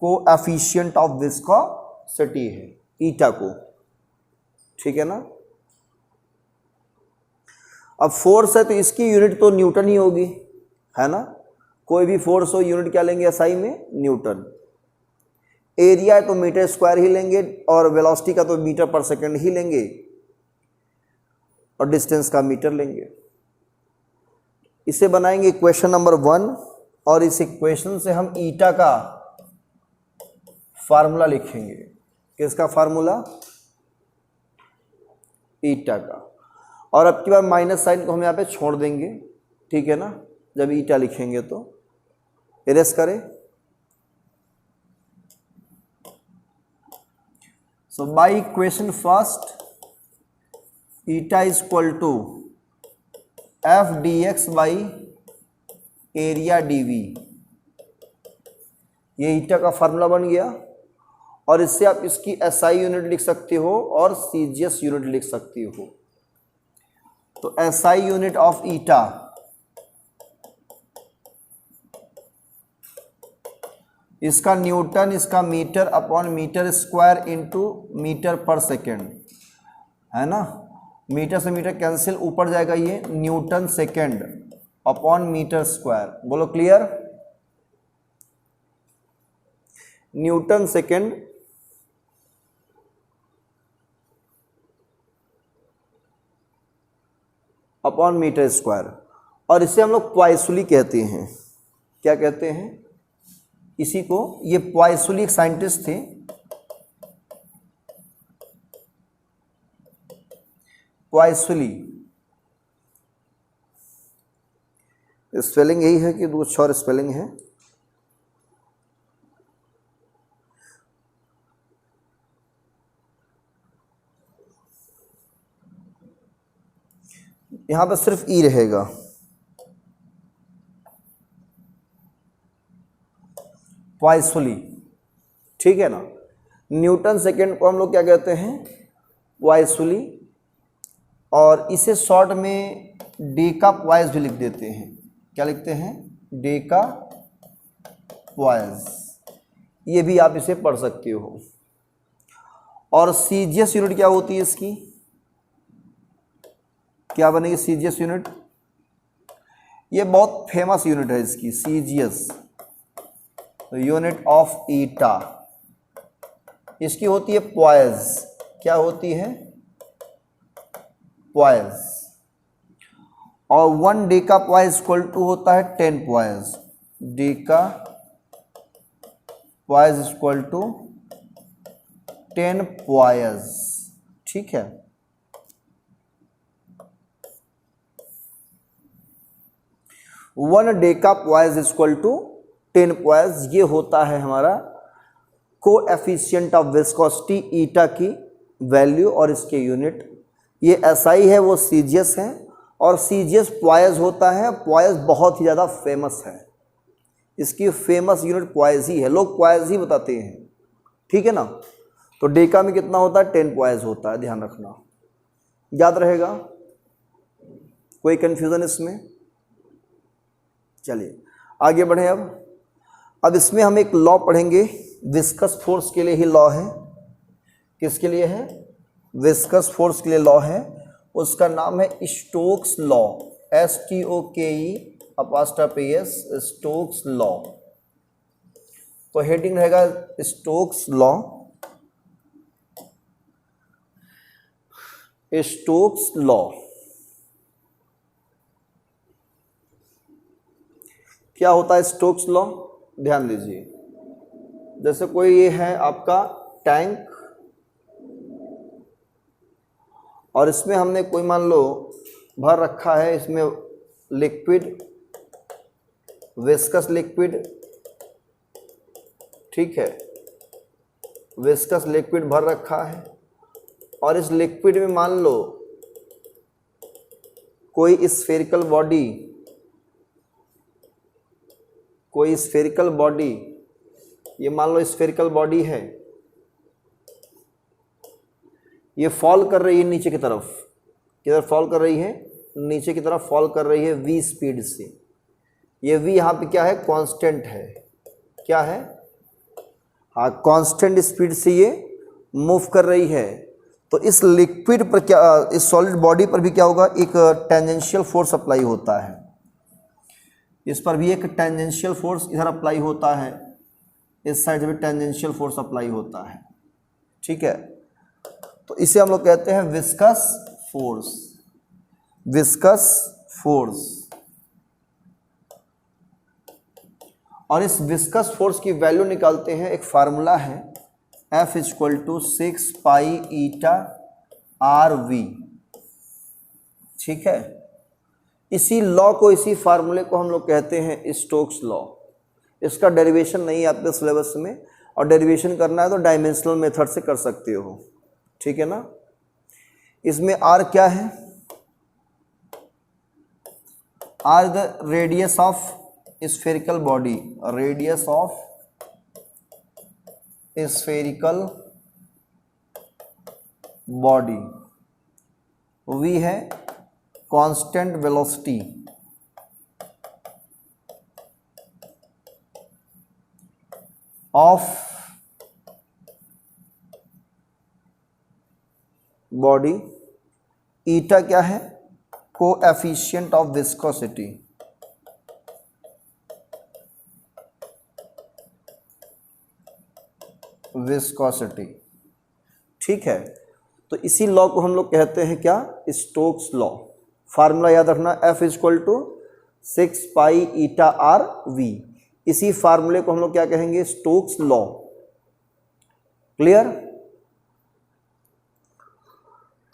कोएफिशिएंट ऑफ विस्कोसिटी है ईटा को, ठीक है ना। अब फोर्स है तो इसकी यूनिट तो न्यूटन ही होगी, है ना। कोई भी फोर्स हो यूनिट क्या लेंगे एसआई में? न्यूटन। एरिया है तो मीटर स्क्वायर ही लेंगे, और वेलोसिटी का तो मीटर पर सेकंड ही लेंगे, और डिस्टेंस का मीटर लेंगे। इसे बनाएंगे इक्वेशन नंबर 1, और इस इक्वेशन से हम ईटा का फार्मूला लिखेंगे। किसका फार्मूला? ईटा का। और अब की बार माइनस साइन को हम यहाँ पे छोड़ देंगे, ठीक है ना, जब ईटा लिखेंगे तो। इरेज करें। So by equation first, eta is equal to F D X by area D V. ये ईटा का फार्मूला बन गया, और इससे आप इसकी एसआई यूनिट लिख सकते हो और सीजीएस यूनिट लिख सकते हो। तो एसआई यूनिट ऑफ ईटा इसका न्यूटन, इसका metre upon metre square into metre per second, है ना। मीटर से मीटर कैंसिल, ऊपर जाएगा ये newton second upon metre square. बोलो clear? Newton second upon metre square. और इसे हम लोग पॉइसुली कहते हैं। क्या कहते हैं इसी को? ये पॉइसुली एक साइंटिस्ट थे, पॉइसुली। स्पेलिंग यही है कि कुछ और स्पेलिंग है? यहां पर सिर्फ ई रहेगा। पॉइसुली, ठीक है ना। न्यूटन सेकेंड को हम लोग क्या कहते हैं? पॉइसुली। और इसे शॉर्ट में डेका पॉइस भी लिख देते हैं। क्या लिखते हैं? डेका पॉइस। ये भी आप इसे पढ़ सकते हो। और सीजीएस यूनिट क्या होती है इसकी? क्या बनेगी सीजीएस यूनिट? ये बहुत फेमस यूनिट है इसकी, सीजीएस यूनिट ऑफ ईटा। इसकी होती है पॉइस। क्या होती है? पॉइस। और 1 डेका पॉइस इक्वल टू होता है 10 poise. Deca poise equal to 10 poise, ठीक है। One deca poise equal to 10 poise. ये होता है हमारा कोएफिशिएंट ऑफ विस्कोसिटी ईटा की वैल्यू और इसके यूनिट। ये एसआई है, वो सीजीएस है, और सीजीएस पॉइस होता है। पॉइस बहुत ही ज़्यादा फेमस है, इसकी फेमस यूनिट पॉइस ही है, लोग पॉइस ही बताते हैं, ठीक है ना। तो डेका में कितना होता है? 10 पॉइस होता है, ध्यान रखना, याद रहेगा। कोई कंफ्यूजन इसमें? चलिए आगे बढ़े। अब इसमें हम एक लॉ पढ़ेंगे, विस्कस फोर्स के लिए ही लॉ है। किसके लिए है? विस्कस फोर्स के लिए लॉ है। उसका नाम है Stokes law, STOKE', Stokes law. तो हेडिंग रहेगा स्टोक्स लॉ। Stokes law. क्या होता है स्टोक्स लॉ? ध्यान दीजिए, जैसे कोई ये है आपका टैंक और इसमें हमने कोई मान लो भर रखा है, इसमें लिक्विड, विस्कस लिक्विड, ठीक है, विस्कस लिक्विड भर रखा है और इस लिक्विड में मान लो कोई स्फेरिकल बॉडी, कोई स्फेरिकल बॉडी, ये मान लो स्फेरिकल बॉडी है, ये फॉल कर रही है नीचे की तरफ, किधर फॉल कर रही है? नीचे की तरफ फॉल कर रही है v स्पीड से। ये v यहाँ पे क्या है? कांस्टेंट है। क्या है? हाँ, कांस्टेंट स्पीड से ये मूव कर रही है। तो इस लिक्विड पर क्या, इस सॉलिड बॉडी पर भी क्या होगा? एक टेंजेंशियल फोर्स अप्लाई होता है। इस पर भी एक टेंजेंशियल फोर्स इधर अप्लाई होता है, इस साइड से भी टेंजेंशियल फोर्स अप्लाई होता है, ठीक है। तो इसे हम लोग कहते हैं विस्कस फोर्स, विस्कस फोर्स। और इस विस्कस फोर्स की वैल्यू निकालते हैं, एक फार्मूला है F = 6 पाई ईटा RV, ठीक है। इसी लॉ को, इसी फार्मूले को हम लोग कहते हैं स्टोक्स लॉ। इसका डेरिवेशन नहीं आता सिलेबस में, और डेरिवेशन करना है तो डायमेंशनल मेथड से कर सकते हो, ठीक है ना। इसमें R क्या है? R the radius of spherical body, radius of spherical body. V है कांस्टेंट वेलोसिटी ऑफ बॉडी। ईटा क्या है? कोएफिशिएंट ऑफ विस्कोसिटी, विस्कोसिटी, ठीक है। तो इसी लॉ को हम लोग कहते हैं क्या? Stokes law. फार्मूला याद रखना, F = 6 पाई ईटा RV। इसी फार्मूले को हम लोग क्या कहेंगे? Stokes law. क्लियर?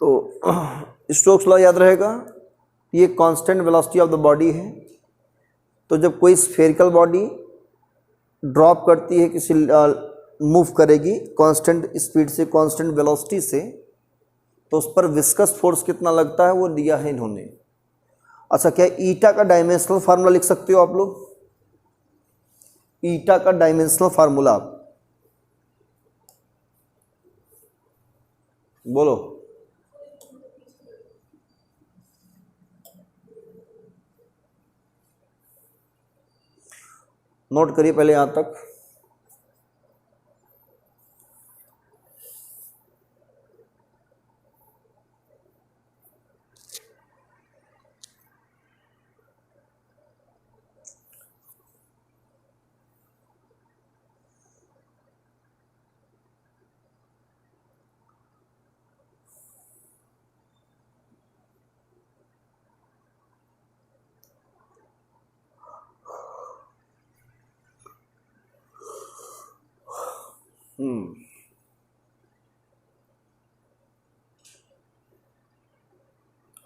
तो स्टोक्स लॉ याद रहेगा, ये constant velocity of the body है। तो जब कोई स्फेरिकल बॉडी ड्रॉप करती है, किसी मूव करेगी कांस्टेंट स्पीड से, कांस्टेंट वेलोसिटी से, तो उस पर विस्कस फोर्स कितना लगता है वो दिया है इन्होंने। अच्छा, क्या ईटा का डायमेंशनल फार्मूला लिख सकते हो आप लोग? ईटा का डायमेंशनल फार्मूला बोलो। नोट करिए पहले यहां तक।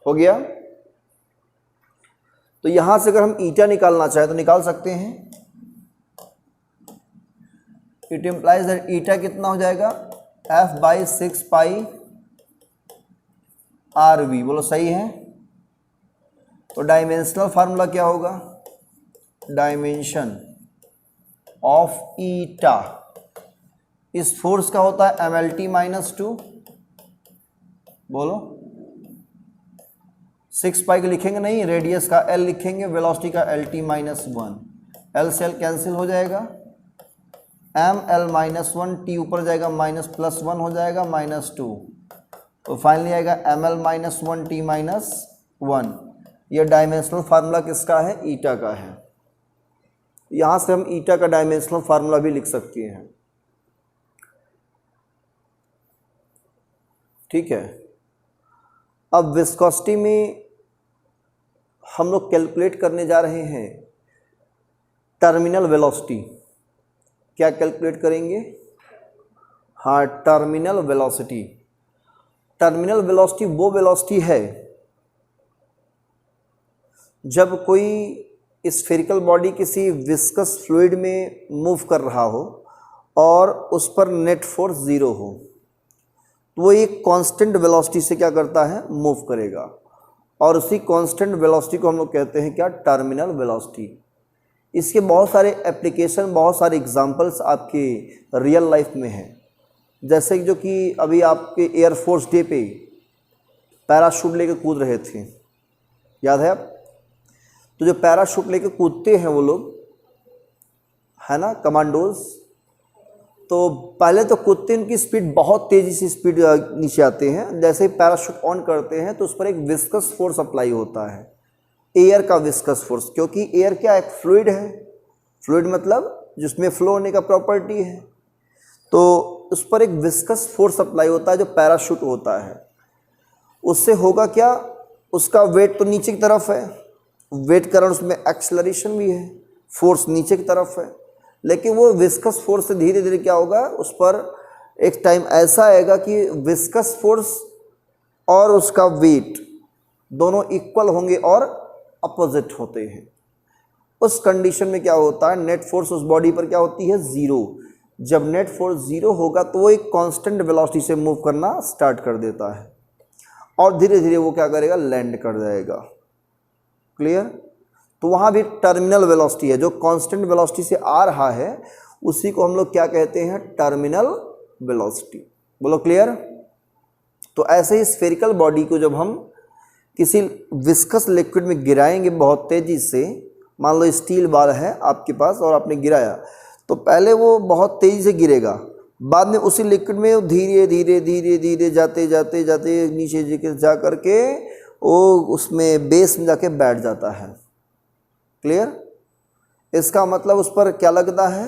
हो गया। तो यहां से अगर हम ईटा निकालना चाहें तो निकाल सकते हैं। इट इम्प्लाइज दैट ईटा कितना हो जाएगा? F/6 पाई RV। बोलो सही है। तो डायमेंशनल फार्मूला क्या होगा? डायमेंशन ऑफ ईटा इस फोर्स का होता है MLT-2। बोलो 6 पाई का लिखेंगे नहीं, रेडियस का L लिखेंगे, वेलोसिटी का LT-1। L से L कैंसिल हो जाएगा, ML-1, T ऊपर जाएगा -+1 हो जाएगा -2, तो फाइनली आएगा ML-1 T-1। यह डायमेंशनल फार्मूला किसका है? ईटा का है। यहाँ से हम ईटा का डायमेंशनल फार्मूला भी लिख सकते हैं, ठीक है। अब विस्कोसिटी में हम लोग कैलकुलेट करने जा रहे हैं टर्मिनल वेलोसिटी। क्या कैलकुलेट करेंगे? हाँ, टर्मिनल वेलोसिटी। टर्मिनल वेलोसिटी वो वेलोसिटी है जब कोई स्फेरिकल बॉडी किसी विस्कस फ्लूइड में मूव कर रहा हो और उस पर नेट फोर्स ज़ीरो हो, तो वो एक कांस्टेंट वेलोसिटी से क्या करता है? मूव करेगा। और उसी कांस्टेंट वेलोसिटी को हम लोग कहते हैं क्या? Terminal velocity. इसके बहुत सारे एप्लीकेशन, बहुत सारे एग्जांपल्स आपके रियल लाइफ में हैं। जैसे जो कि अभी आपके एयरफोर्स डे पे पैराशूट लेकर कूद रहे थे, याद है आप? तो जो पैराशूट लेकर कूदते हैं वो लोग, है ना, कमांडोज, तो पहले तो कूदते उनकी स्पीड बहुत तेज़ी से स्पीड नीचे आते हैं। जैसे ही पैराशूट ऑन करते हैं तो उस पर एक विस्कस फोर्स अप्लाई होता है, एयर का विस्कस फोर्स, क्योंकि एयर क्या एक फ्लूइड है। फ्लूइड मतलब जिसमें फ्लो होने का प्रॉपर्टी है, तो उस पर एक विस्कस फोर्स अप्लाई होता है जो पैराशूट होता है। उससे होगा क्या? उसका वेट तो नीचे की तरफ है, वेट कारण उसमें एक्सेलरेशन भी है, फोर्स नीचे की तरफ है, लेकिन वो विस्कस फोर्स से धीरे धीरे क्या होगा, उस पर एक टाइम ऐसा आएगा कि विस्कस फोर्स और उसका वेट दोनों इक्वल होंगे और अपोजिट होते हैं। उस कंडीशन में क्या होता है? नेट फोर्स उस बॉडी पर क्या होती है? ज़ीरो। जब नेट फोर्स ज़ीरो होगा तो वो एक कांस्टेंट वेलोसिटी से मूव करना स्टार्ट कर देता है और धीरे धीरे वो क्या करेगा? लैंड कर जाएगा। क्लियर? तो वहाँ भी टर्मिनल वेलोसिटी है, जो कांस्टेंट वेलोसिटी से आ रहा है उसी को हम लोग क्या कहते हैं? Terminal velocity. बोलो क्लियर? तो ऐसे ही स्फेरिकल बॉडी को जब हम किसी विस्कस लिक्विड में गिराएंगे बहुत तेज़ी से, मान लो स्टील बाल है आपके पास और आपने गिराया, तो पहले वो बहुत तेज़ी से गिरेगा, बाद में उसी लिक्विड में धीरे धीरे धीरे धीरे जाते जाते जाते नीचे जा करके वो उसमें बेस में जाके बैठ जाता है। क्लियर? इसका मतलब उस पर क्या लगता है?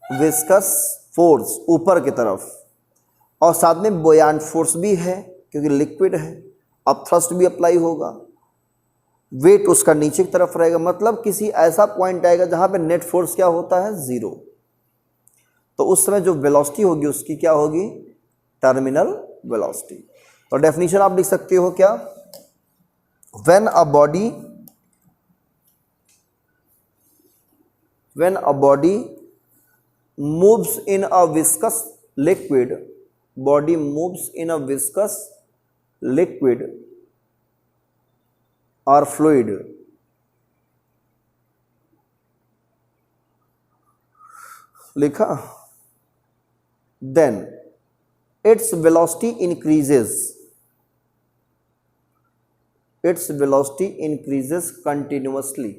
विस्कस फोर्स ऊपर की तरफ, और साथ में बोयांट फोर्स भी है क्योंकि लिक्विड है। अब थ्रस्ट भी अप्लाई होगा, वेट उसका नीचे की तरफ रहेगा, मतलब किसी ऐसा पॉइंट आएगा जहां पे नेट फोर्स क्या होता है? ज़ीरो। तो उस समय जो वेलोसिटी होगी उसकी क्या होगी? Terminal velocity. तो डेफिनेशन आप लिख सकते हो क्या? When a body moves in a viscous liquid, body moves in a viscous liquid और फ्लूइड, लिखा, then its velocity increases, its velocity increases continuously।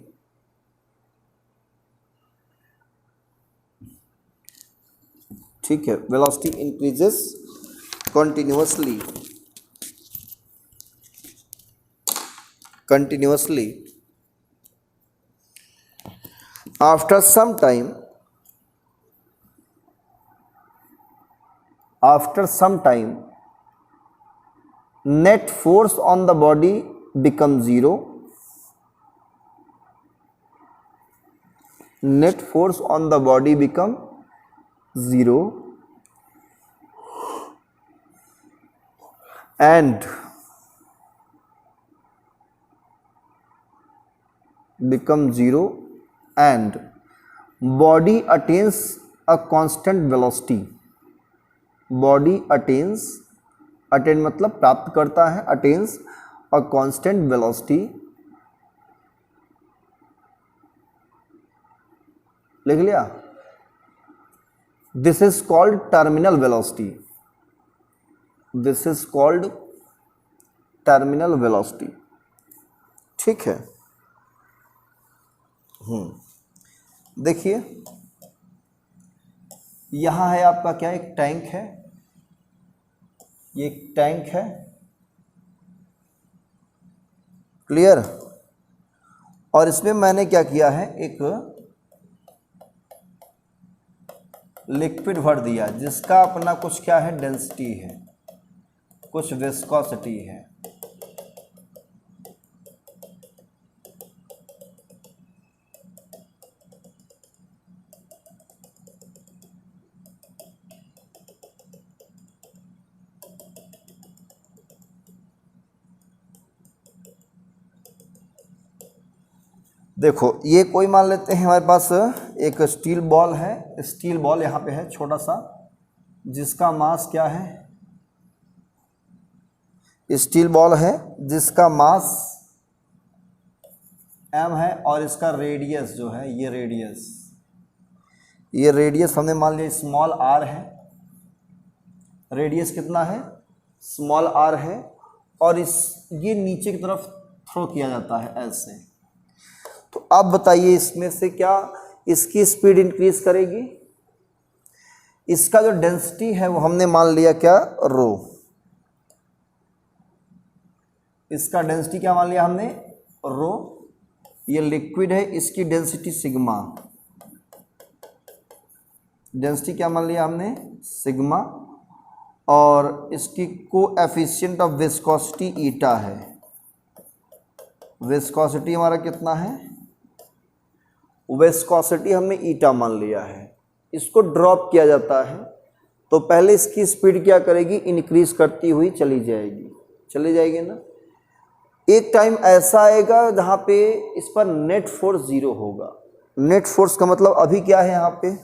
ठीक है, velocity increases continuously after some time net force on the body becomes zero, net force on the body become zero and body attains a constant velocity, body attains, attain मतलब प्राप्त करता है, attains a constant velocity, लिख लिया? This is called terminal velocity, this is called terminal velocity. ठीक है, देखिए यहां है आपका क्या, एक टैंक है, ये एक टैंक है। क्लियर? और इसमें मैंने क्या किया है, एक लिक्विड भर दिया जिसका अपना कुछ क्या है, डेंसिटी है। कुछ विस्कोसिटी है। देखो ये कोई मान लेते हैं हमारे पास एक स्टील बॉल है, स्टील बॉल यहाँ पे है छोटा सा, जिसका मास क्या है, स्टील बॉल है जिसका मास m है और इसका रेडियस जो है ये रेडियस हमने मान लिया स्मॉल r है। रेडियस कितना है, स्मॉल r है, और ये नीचे की तरफ थ्रो किया जाता है ऐसे। तो आप बताइए इसमें से क्या इसकी स्पीड इंक्रीज करेगी? इसका जो डेंसिटी है वो हमने मान लिया क्या, रो। इसका डेंसिटी क्या मान लिया हमने, रो। ये लिक्विड है, इसकी डेंसिटी सिग्मा। डेंसिटी क्या मान लिया हमने, सिग्मा। और इसकी कोएफिशिएंट ऑफ विस्कोसिटी ईटा है। विस्कोसिटी हमारा कितना है, विस्कोसिटी हमने ईटा मान लिया है। इसको ड्रॉप किया जाता है तो पहले इसकी स्पीड क्या करेगी, इंक्रीज करती हुई चली जाएगी ना। एक टाइम ऐसा आएगा जहाँ पे इस पर नेट फोर्स 0 होगा। नेट फोर्स का मतलब अभी क्या है, यहाँ पे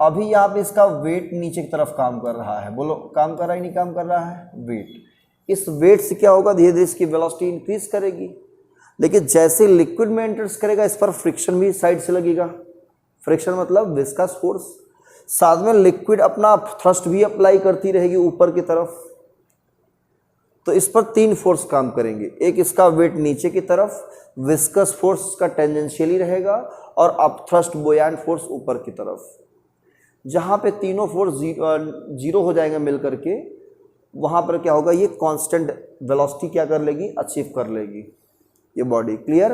अभी यहाँ पे इसका वेट नीचे की तरफ काम कर रहा है। बोलो काम कर रहा है नहीं काम कर रहा है, वेट। इस वेट से क्या होगा, धीरे धीरे इसकी वेलोसिटी इंक्रीज करेगी। लेकिन जैसे लिक्विड में एंटर्स करेगा इस पर फ्रिक्शन भी साइड से लगेगा। फ्रिक्शन मतलब विस्कस फोर्स। साथ में लिक्विड अपना थ्रस्ट भी अप्लाई करती रहेगी ऊपर की तरफ। तो इस पर 3 फोर्स काम करेंगे। एक इसका वेट नीचे की तरफ, विस्कस फोर्स का टेंजेंशियली रहेगा, और अप थ्रस्ट बुयांट फोर्स ऊपर की तरफ। जहाँ पे तीनों फोर्स 0 हो जाएंगे मिल करके, वहाँ पर क्या होगा, ये कांस्टेंट वेलोसिटी क्या कर लेगी, अचीव कर लेगी ये बॉडी। क्लियर?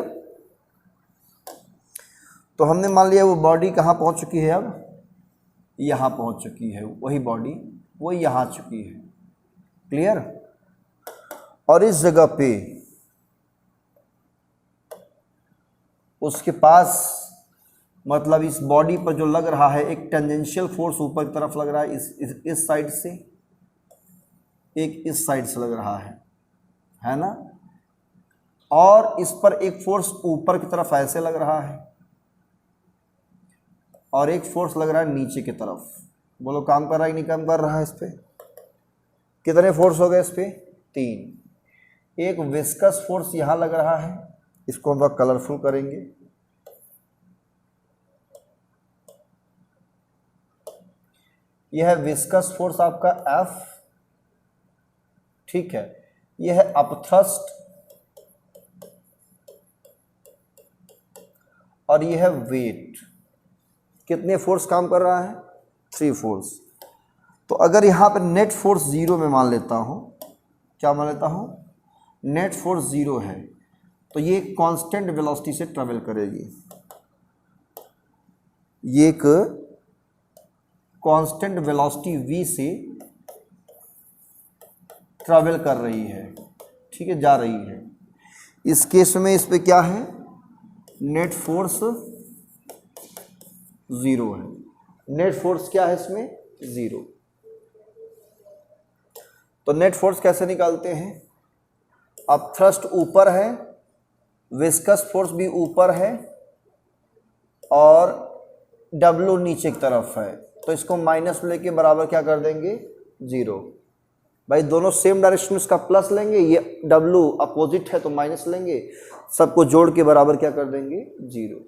तो हमने मान लिया वो बॉडी कहाँ पहुँच चुकी है, अब यहाँ पहुँच चुकी है। वही बॉडी वो यहाँ आ चुकी है। क्लियर? और इस जगह पे उसके पास मतलब इस बॉडी पर जो लग रहा है एक टेंजेंशियल फोर्स ऊपर की तरफ लग रहा है, इस साइड से, एक इस साइड से लग रहा है ना। और इस पर एक फोर्स ऊपर की तरफ ऐसे लग रहा है, और एक फोर्स लग रहा है नीचे की तरफ। बोलो काम कर रहा है कि नहीं काम कर रहा है? इस पे कितने फोर्स हो गए? इस पे 3। एक विस्कस फोर्स यहां लग रहा है, इसको हम कलरफुल करेंगे। यह है विस्कस फोर्स आपका F, ठीक है। यह है अपथ्रस्ट, और यह है वेट। कितने फोर्स काम कर रहा है? 3 फोर्स। तो अगर यहाँ पे नेट फोर्स 0 में मान लेता हूँ, क्या मान लेता हूँ, नेट फोर्स 0 है, तो ये कांस्टेंट वेलोसिटी से ट्रेवल करेगी। ये एक कांस्टेंट वेलोसिटी v से ट्रेवल कर रही है, ठीक है, जा रही है। इस केस में इस पे क्या है, नेट फोर्स 0 है। नेट फोर्स क्या है इसमें? 0। तो नेट फोर्स कैसे निकालते हैं? अब थ्रस्ट ऊपर है, विस्कस फोर्स भी ऊपर है, और W नीचे की तरफ है, तो इसको माइनस में लेके बराबर क्या कर देंगे, 0। भाई दोनों सेम डायरेक्शन में इसका प्लस लेंगे, ये W अपोजिट है तो माइनस लेंगे, सबको जोड़ के बराबर क्या कर देंगे, 0।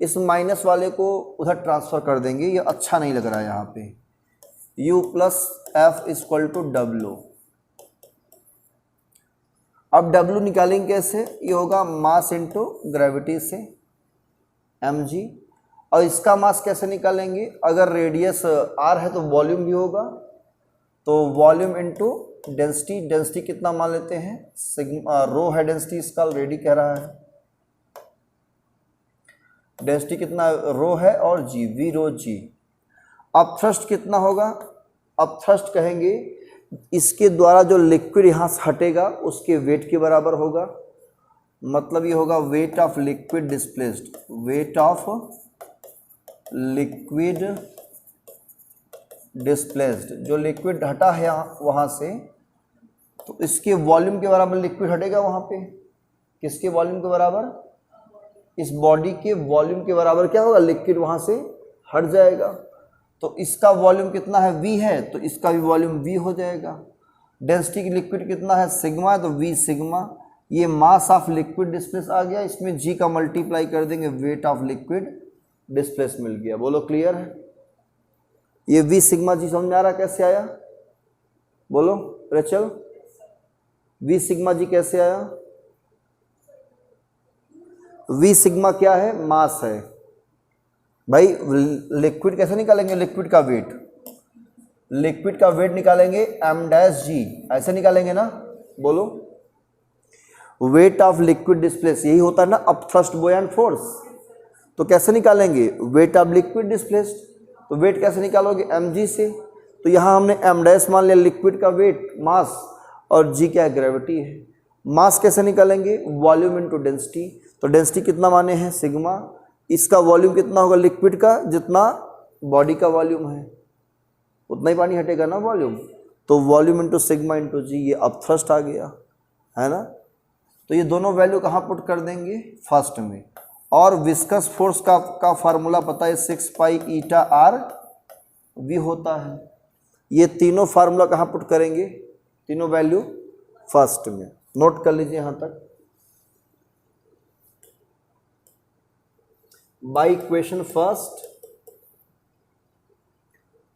इस माइनस वाले को उधर ट्रांसफर कर देंगे, ये अच्छा नहीं लग रहा है यहाँ पे। U plus F equal to W। अब W निकालेंगे कैसे? ये होगा मास इंटू ग्रेविटी से mg। और इसका मास कैसे निकालेंगे? अगर रेडियस r है तो वॉल्यूम भी होगा, तो वॉल्यूम इंटू डेंसिटी। डेंसिटी कितना मान लेते हैं, सिग्मा रो है डेंसिटी, इसका ऑलरेडी कह रहा है। डेंसिटी कितना रो है, और जी, वी रो जी। अब थ्रस्ट कितना होगा? अब थ्रस्ट कहेंगे इसके द्वारा जो लिक्विड यहाँ से हटेगा उसके वेट के बराबर होगा, मतलब ये होगा weight of liquid displaced, weight of liquid displaced, जो लिक्विड हटा है वहाँ से, तो इसके वॉल्यूम के बराबर लिक्विड हटेगा वहाँ पे। किसके वॉल्यूम के बराबर? इस बॉडी के वॉल्यूम के बराबर क्या होगा? लिक्विड वहाँ से हट जाएगा। तो इसका वॉल्यूम कितना है? v है, तो इसका भी वॉल्यूम v हो जाएगा। डेंसिटी की लिक्विड कितना है? सिग्मा है, तो v सिग्मा। ये मास ऑफ लिक्विड डिस्प्लेस आ गया, इसमें g का मल्टीप्लाई कर देंगे, वेट ऑफ लिक्विड डिस्प्लेस मिल गया। बोलो क्लियर है? ये v सिग्मा जी समझ में आ रहा कैसे आया? बोलो रेचल, v सिग्मा जी कैसे आया? v सिग्मा क्या है? मास है भाई। लिक्विड कैसे निकालेंगे? लिक्विड का वेट, लिक्विड का वेट निकालेंगे m-g, ऐसे निकालेंगे ना। बोलो वेट ऑफ लिक्विड डिस्प्लेस, यही होता है ना अपथ्रस्ट बुयांट फोर्स। तो कैसे निकालेंगे? Weight of liquid displaced. तो वेट कैसे निकालोगे? mg से। तो यहाँ हमने m' मान लिया लिक्विड का वेट, मास, और g क्या है? ग्रेविटी है। मास कैसे निकालेंगे? Volume into density. तो डेंसिटी कितना माने हैं? सिग्मा। इसका वॉल्यूम कितना होगा लिक्विड का? जितना बॉडी का वॉल्यूम है उतना ही पानी हटेगा ना वॉल्यूम। तो वॉल्यूम इंटू सिग्मा इंटू जी, ये अपथ्रस्ट आ गया है ना। तो ये दोनों वैल्यू कहाँ पुट कर देंगे? फर्स्ट में। और विस्कस फोर्स का फार्मूला पता है 6 पाई ईटा आर वी होता है। ये तीनों फार्मूला कहाँ पुट करेंगे? तीनों वैल्यू फर्स्ट में। नोट कर लीजिए यहाँ तक। By equation first,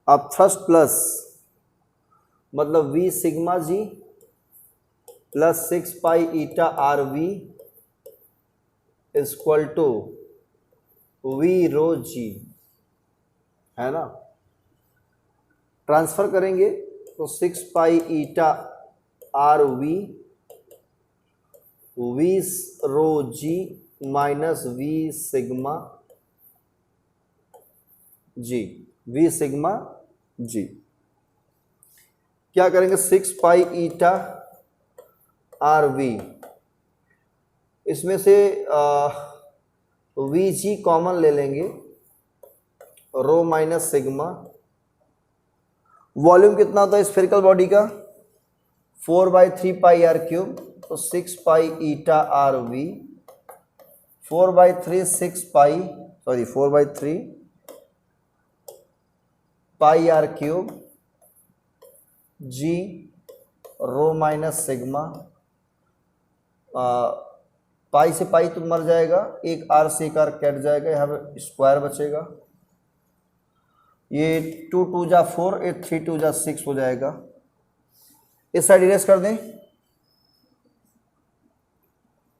upthrust plus मतलब v sigma g plus 6 pi eta R V equal to V rho g, है ना। ट्रांसफर करेंगे तो 6 pi eta R V rho g minus V sigma g, V sigma g. क्या करेंगे? 6 pi eta R we, इसमें से we ji common ले लेंगे, रो माइनस सिग्मा। वॉल्यूम कितना होता है स्फेरिकल बॉडी का? 4/3 पाई आर क्यूब। तो 6 pi eta R V 4/3 pi R cube g rho minus sigma. Pi से पाई तो मर जाएगा, एक आर से एक आर कट जाएगा, यहाँ पे स्क्वायर बचेगा। ये 2 2 जा 4, 8 3 2 जा 6 हो जाएगा। इस साइड इरेज कर दें,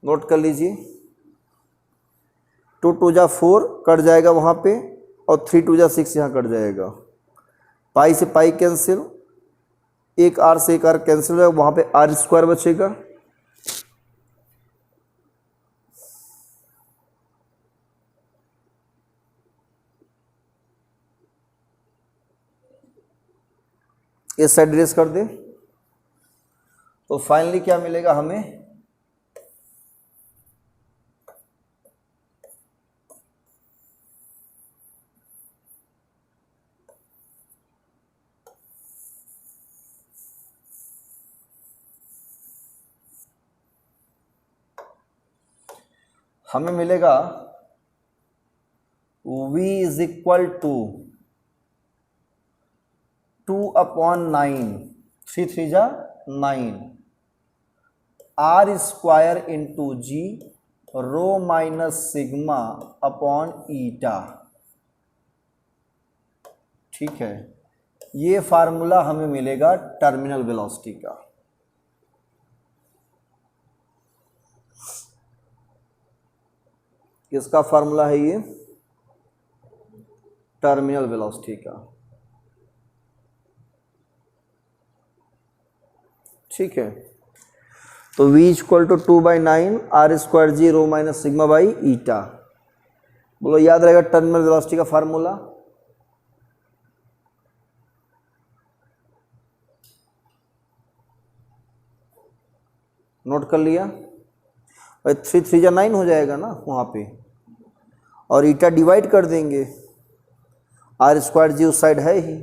नोट कर लीजिए। 2 2 जा 4 कट जाएगा वहाँ पे, और 3 2 जा 6 यहाँ कट जाएगा। पाई से पाई कैंसिल, एक आर से एक आर कैंसिल होगा, वहाँ पे आर स्क्वायर बचेगा। इस साइड इरेज कर दे, तो फाइनली क्या मिलेगा हमें? हमें मिलेगा v इज इक्वल टू 2/9, 3 3 जा 9, R square into g rho minus sigma upon eta. ठीक है, ये फार्मूला हमें मिलेगा टर्मिनल वेलोसिटी का। किसका फार्मूला है ये? टर्मिनल वेलोसिटी का। ठीक है, तो v equal to 2/9 r square g rho minus sigma by eta. बोलो याद रहेगा टर्मिनल वेलोसिटी का फार्मूला? नोट कर लिया भाई, 3 3 जा 9 हो जाएगा ना वहाँ पे, और ईटा डिवाइड कर देंगे, आर स्क्वायर जी उस साइड है ही।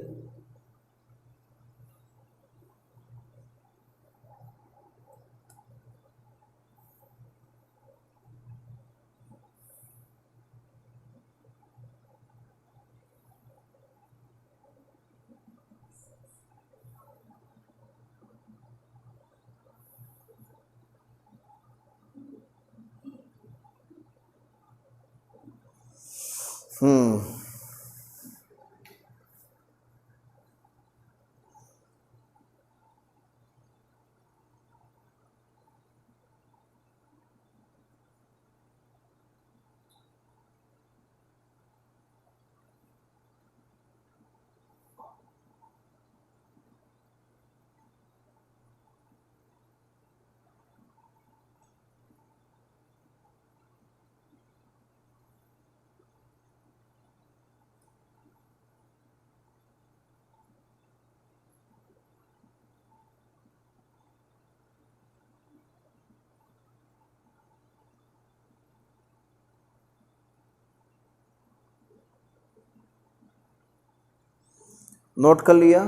नोट कर लिया।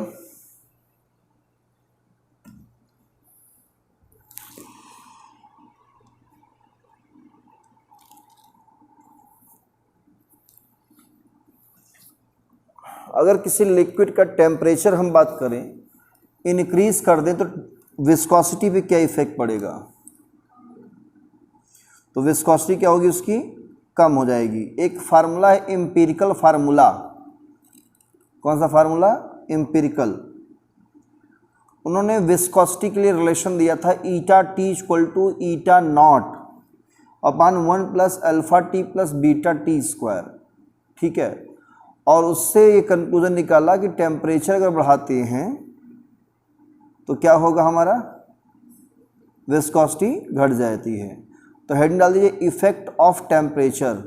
अगर किसी लिक्विड का टेम्परेचर हम बात करें, इंक्रीज कर दें तो विस्कोसिटी पे क्या इफेक्ट पड़ेगा? तो विस्कोसिटी क्या होगी उसकी? कम हो जाएगी। एक फार्मूला है एम्पिरिकल फार्मूला। कौन सा फार्मूला? एम्पिरिकल। उन्होंने विस्कोसिटी के लिए रिलेशन दिया था eta T equal to eta nought upon 1 plus alpha T plus beta T square, ठीक है। और उससे ये कंक्लूजन निकाला कि टेम्परेचर अगर बढ़ाते हैं तो क्या होगा, हमारा विस्कोसिटी घट जाती है। तो हेडिंग डाल दीजिए effect of temperature.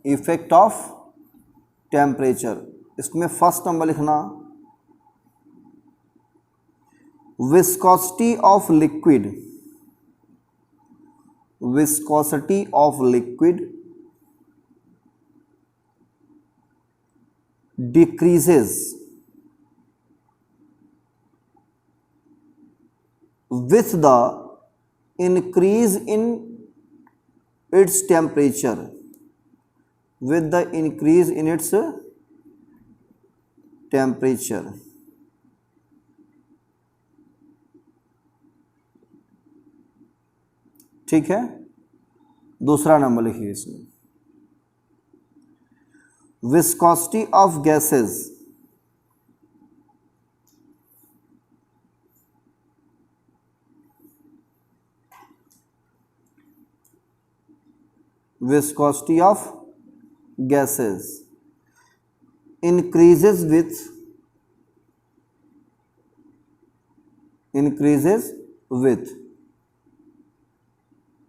Effect of temperature, इसमें फर्स्ट नंबर लिखना viscosity of liquid, viscosity of liquid decreases with the increase in its temperature, with the increase in its temperature। ठीक है, दूसरा नंबर लिखिए इसमें viscosity of gases, viscosity of gases increases with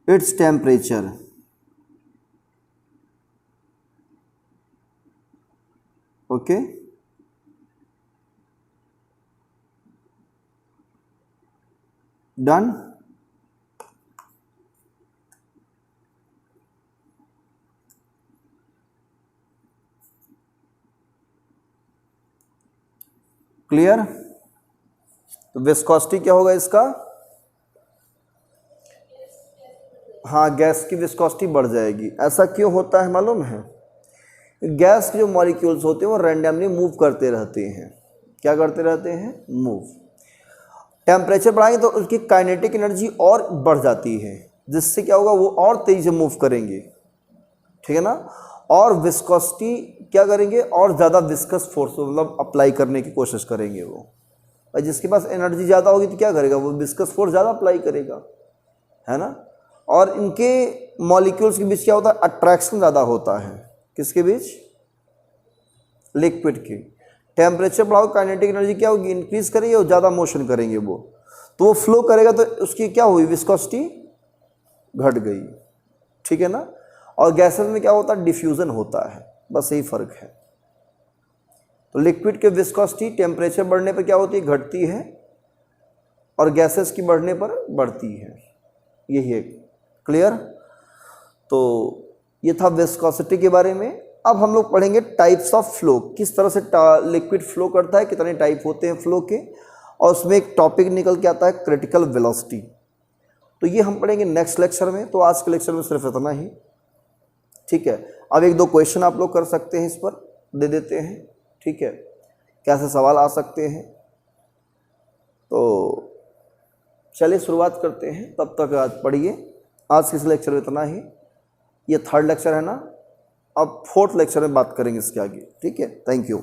its temperature। Okay, done. Clear? तो viscosity क्या होगा इसका? हाँ, गैस की विस्कोसिटी बढ़ जाएगी। ऐसा क्यों होता है मालूम है? गैस के जो मॉलिक्यूल्स होते हैं वो रैंडमली मूव करते रहते हैं। क्या करते रहते हैं? मूव। टेम्परेचर बढ़ाएंगे तो उसकी काइनेटिक एनर्जी और बढ़ जाती है, जिससे क्या होगा, वो और तेजी से मूव करेंगे, ठीक है ना। और विस्कोसिटी क्या करेंगे, और ज़्यादा विस्कस फोर्स मतलब अप्लाई करने की कोशिश करेंगे वो। और जिसके पास एनर्जी ज़्यादा होगी तो क्या करेगा, वो विस्कस फोर्स ज़्यादा अप्लाई करेगा, है ना। और इनके मॉलिक्यूल्स के बीच क्या होता है, अट्रैक्शन ज़्यादा होता है। किसके बीच? लिक्विड के। टेम्परेचर बढ़ाओ, काइनेटिक एनर्जी क्या होगी, इंक्रीज करेंगे और ज़्यादा मोशन करेंगे वो, तो वो फ्लो करेगा तो उसकी क्या हुई, विस्कोसिटी घट गई, ठीक है ना। और गैसेस में क्या होता है, डिफ्यूजन होता है, बस यही फर्क है। तो लिक्विड के विस्कोसिटी टेम्परेचर बढ़ने पर क्या होती है, घटती है, और गैसेस की बढ़ने पर बढ़ती है, यही है। क्लियर? तो ये था विस्कोसिटी के बारे में। अब हम लोग पढ़ेंगे टाइप्स ऑफ फ्लो, किस तरह से लिक्विड फ्लो करता है, कितने टाइप होते हैं फ्लो के, और उसमें एक टॉपिक निकल के आता है क्रिटिकल वेलोसिटी। तो ये हम पढ़ेंगे नेक्स्ट लेक्चर में। तो आज के लेक्चर में सिर्फ इतना ही, ठीक है। अब एक दो क्वेश्चन आप लोग कर सकते हैं, इस पर दे देते हैं, ठीक है, कैसे सवाल आ सकते हैं। तो चलिए शुरुआत करते हैं, तब तक आज पढ़िए। आज के इस लेक्चर में इतना ही, ये 3rd लेक्चर है ना, अब 4th लेक्चर में बात करेंगे इसके आगे, ठीक है। Thank you.